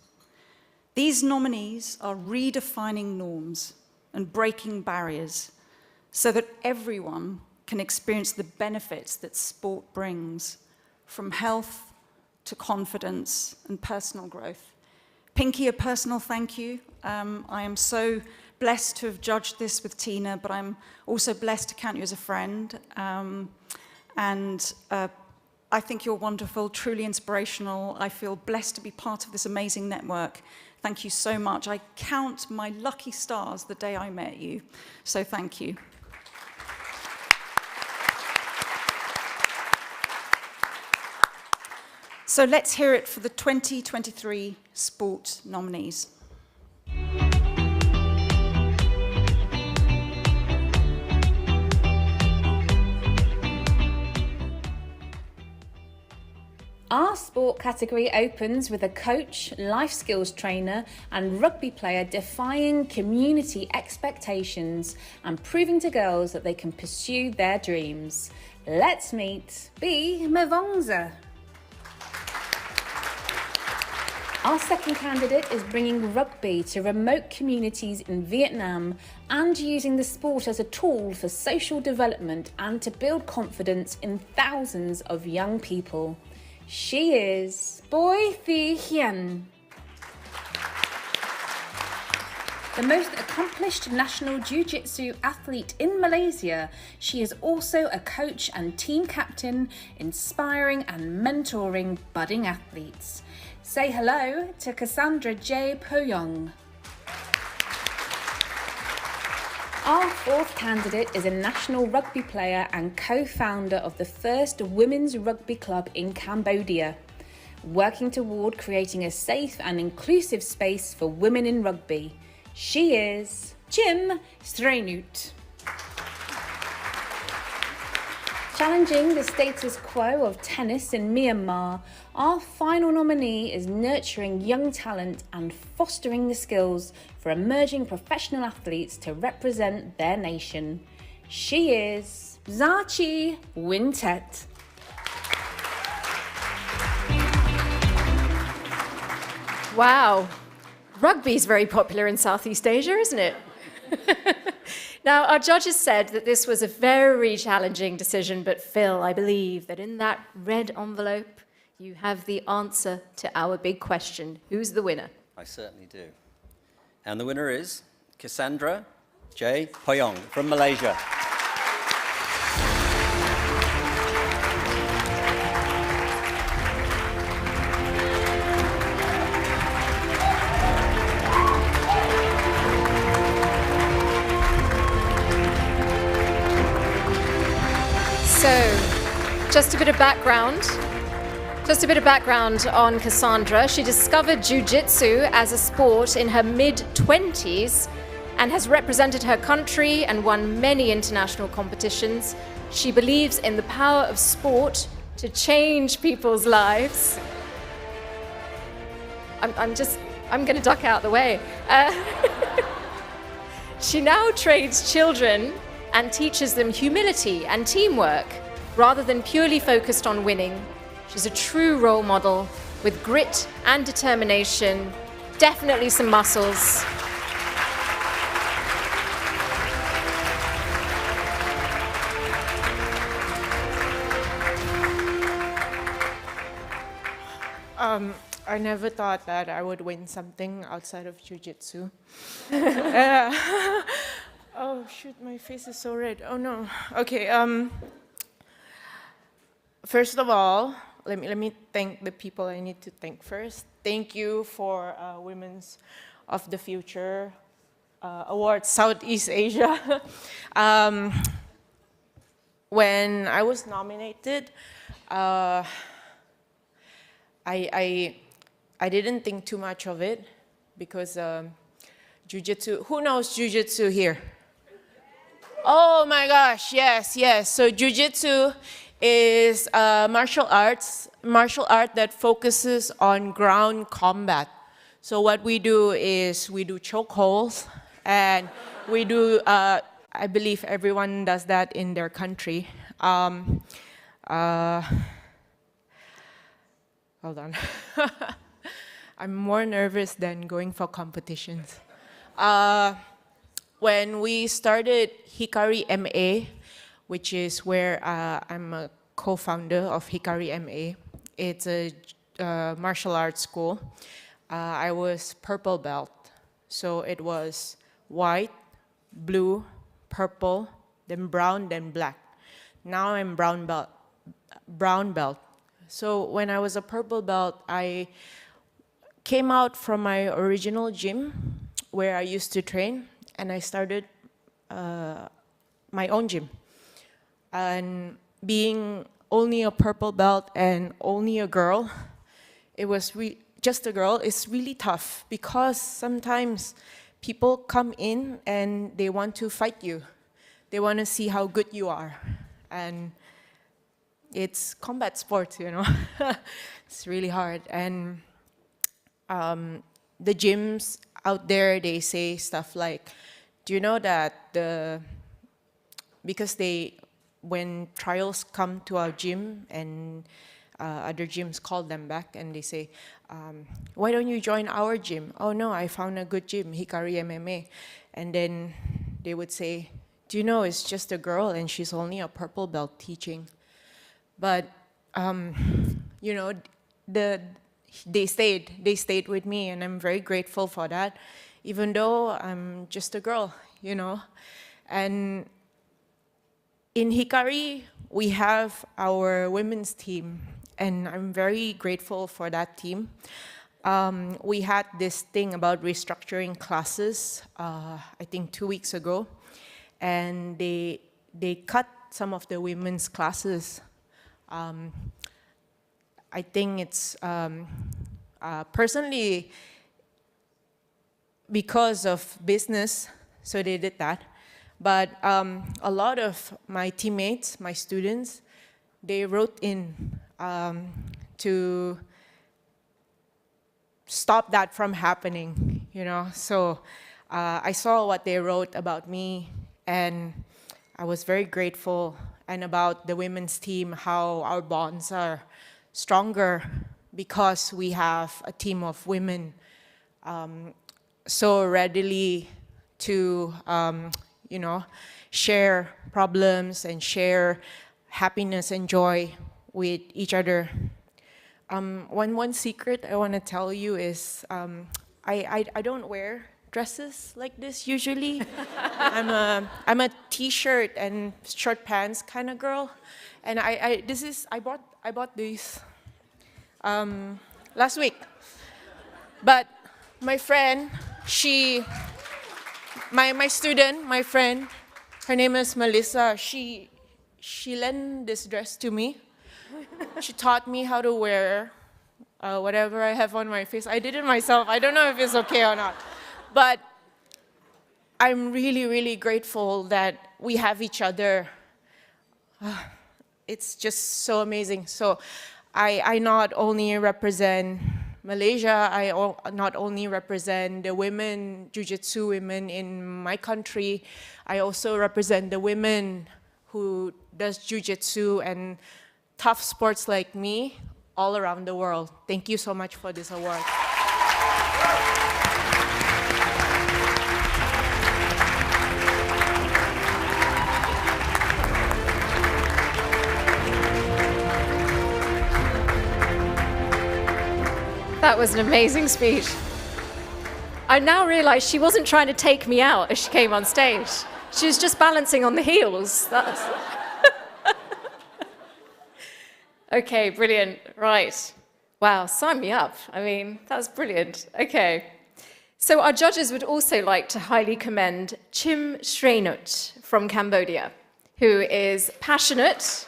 These nominees are redefining norms and breaking barriers so that everyone can experience the benefits that sport brings, from health to confidence and personal growth. Pinky, a personal thank you. I am so blessed to have judged this with Tina, but I'm also blessed to count you as a friend. I think you're wonderful, truly inspirational. I feel blessed to be part of this amazing network. Thank you so much. I count my lucky stars the day I met you, so thank you. So let's hear it for the 2023 Sport nominees. Our sport category opens with a coach, life skills trainer and rugby player defying community expectations and proving to girls that they can pursue their dreams. Let's meet B. Mavongza. Our second candidate is bringing rugby to remote communities in Vietnam and using the sport as a tool for social development and to build confidence in thousands of young people. She is Boy Thi Hien. The most accomplished national jiu-jitsu athlete in Malaysia, she is also a coach and team captain, inspiring and mentoring budding athletes. Say hello to Cassandra J. Poyong. Our fourth candidate is a national rugby player and co-founder of the first women's rugby club in Cambodia, working toward creating a safe and inclusive space for women in rugby. She is Jim Srenut. Challenging the status quo of tennis in Myanmar, our final nominee is nurturing young talent and fostering the skills for emerging professional athletes to represent their nation. She is Zachi Wintet. Wow, rugby's very popular in Southeast Asia, isn't it? Now, our judges said that this was a very challenging decision, but Phil, I believe that in that red envelope, you have the answer to our big question. Who's the winner? I certainly do. And the winner is Cassandra J. Poyong from Malaysia. Just a bit of background on Cassandra. She discovered jiu-jitsu as a sport in her mid-20s and has represented her country and won many international competitions. She believes in the power of sport to change people's lives. I'm going to duck out the way. She now trains children and teaches them humility and teamwork rather than purely focused on winning. She's a true role model with grit and determination, definitely some muscles. I never thought that I would win something outside of jiu-jitsu. Oh shoot, my face is so red. Oh no. Okay. First of all, let me thank the people I need to thank first. Thank you for Women's of the Future Award Southeast Asia. When I was nominated, I didn't think too much of it because jiu-jitsu, who knows jiu-jitsu here? Oh my gosh, yes, yes. So jiu-jitsu is martial art that focuses on ground combat. So what we do is we do chokeholds and we do, I believe everyone does that in their country. Hold on. I'm more nervous than going for competitions. When we started Hikari MA, which is where I'm a co-founder of Hikari MA, it's a martial arts school. I was purple belt. So it was white, blue, purple, then brown, then black. Now I'm brown belt. So when I was a purple belt, I came out from my original gym where I used to train, and I started my own gym. And being only a purple belt and only a girl, it was just a girl, it's really tough because sometimes people come in and they want to fight you. They want to see how good you are. And it's combat sports, you know. It's really hard. And the gyms out there, they say stuff like, do you know that because when trials come to our gym and other gyms call them back and they say, why don't you join our gym? Oh no, I found a good gym, Hikari MMA. And then they would say, do you know it's just a girl and she's only a purple belt teaching. But, you know, they stayed with me, and I'm very grateful for that, even though I'm just a girl, you know. And in Hikari, we have our women's team, and I'm very grateful for that team. We had this thing about restructuring classes, I think 2 weeks ago, and they cut some of the women's classes. I think it's personally because of business, so they did that. But a lot of my teammates, my students, they wrote in to stop that from happening, you know. So I saw what they wrote about me, and I was very grateful, and about the women's team, how our bonds are stronger because we have a team of women so readily to, you know, share problems and share happiness and joy with each other. One secret I want to tell you is I don't wear dresses like this usually. I'm a t-shirt and short pants kind of girl, and I bought these last week. But my friend, my student, my friend, her name is Melissa. She lent this dress to me. She taught me how to wear whatever I have on my face. I did it myself. I don't know if it's okay or not. But I'm really, really grateful that we have each other. It's just so amazing. So I not only represent Malaysia, not only represent the women, Jiu-Jitsu women in my country, I also represent the women who does Jiu-Jitsu and tough sports like me all around the world. Thank you so much for this award. That was an amazing speech. I now realize she wasn't trying to take me out as she came on stage. She was just balancing on the heels. That's okay, brilliant. Right. Wow, sign me up. I mean, that was brilliant. Okay. So our judges would also like to highly commend Chim Srenut from Cambodia, who is passionate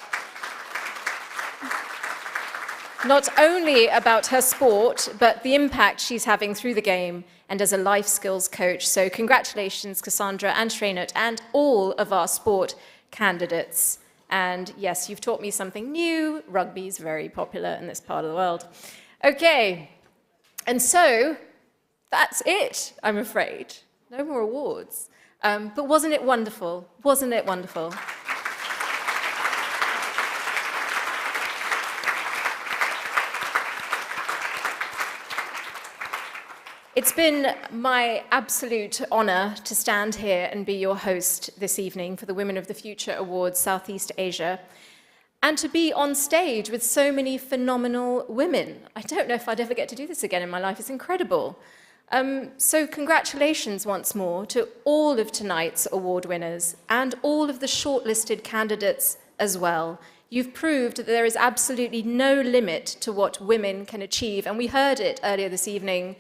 not only about her sport, but the impact she's having through the game and as a life skills coach. So congratulations, Cassandra and Srenut, and all of our sport candidates. And yes, you've taught me something new. Rugby is very popular in this part of the world. Okay, and so that's it, I'm afraid. No more awards. But wasn't it wonderful? Wasn't it wonderful? It's been my absolute honor to stand here and be your host this evening for the Women of the Future Awards Southeast Asia, and to be on stage with so many phenomenal women. I don't know if I'd ever get to do this again in my life. It's incredible. So congratulations once more to all of tonight's award winners and all of the shortlisted candidates as well. You've proved that there is absolutely no limit to what women can achieve, and we heard it earlier this evening.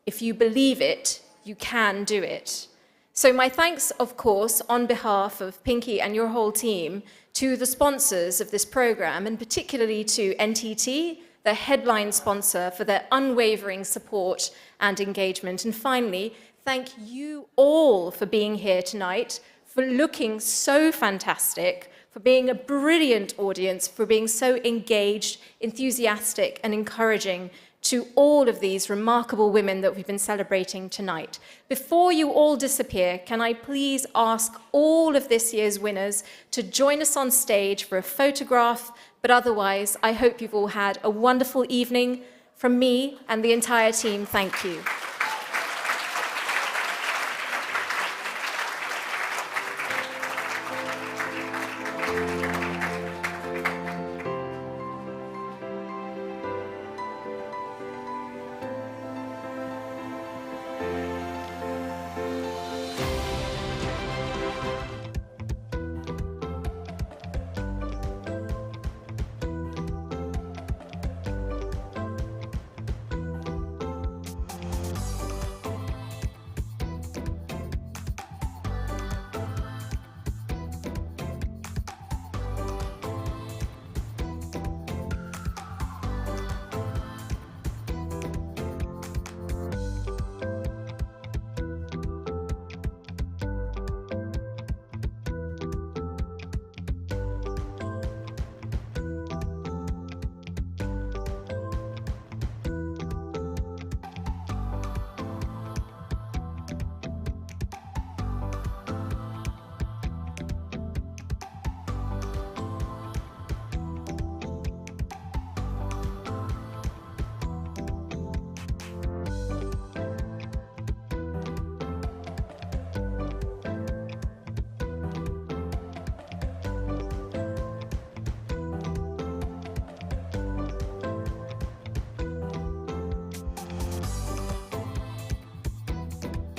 If you believe it, you can do it. So my thanks, of course, on behalf of Pinky and your whole team, to the sponsors of this program, and particularly to NTT, the headline sponsor, for their unwavering support and engagement. And finally, thank you all for being here tonight, for looking so fantastic, for being a brilliant audience, for being so engaged, enthusiastic, and encouraging to all of these remarkable women that we've been celebrating tonight. Before you all disappear, can I please ask all of this year's winners to join us on stage for a photograph, but otherwise, I hope you've all had a wonderful evening. From me and the entire team, thank you.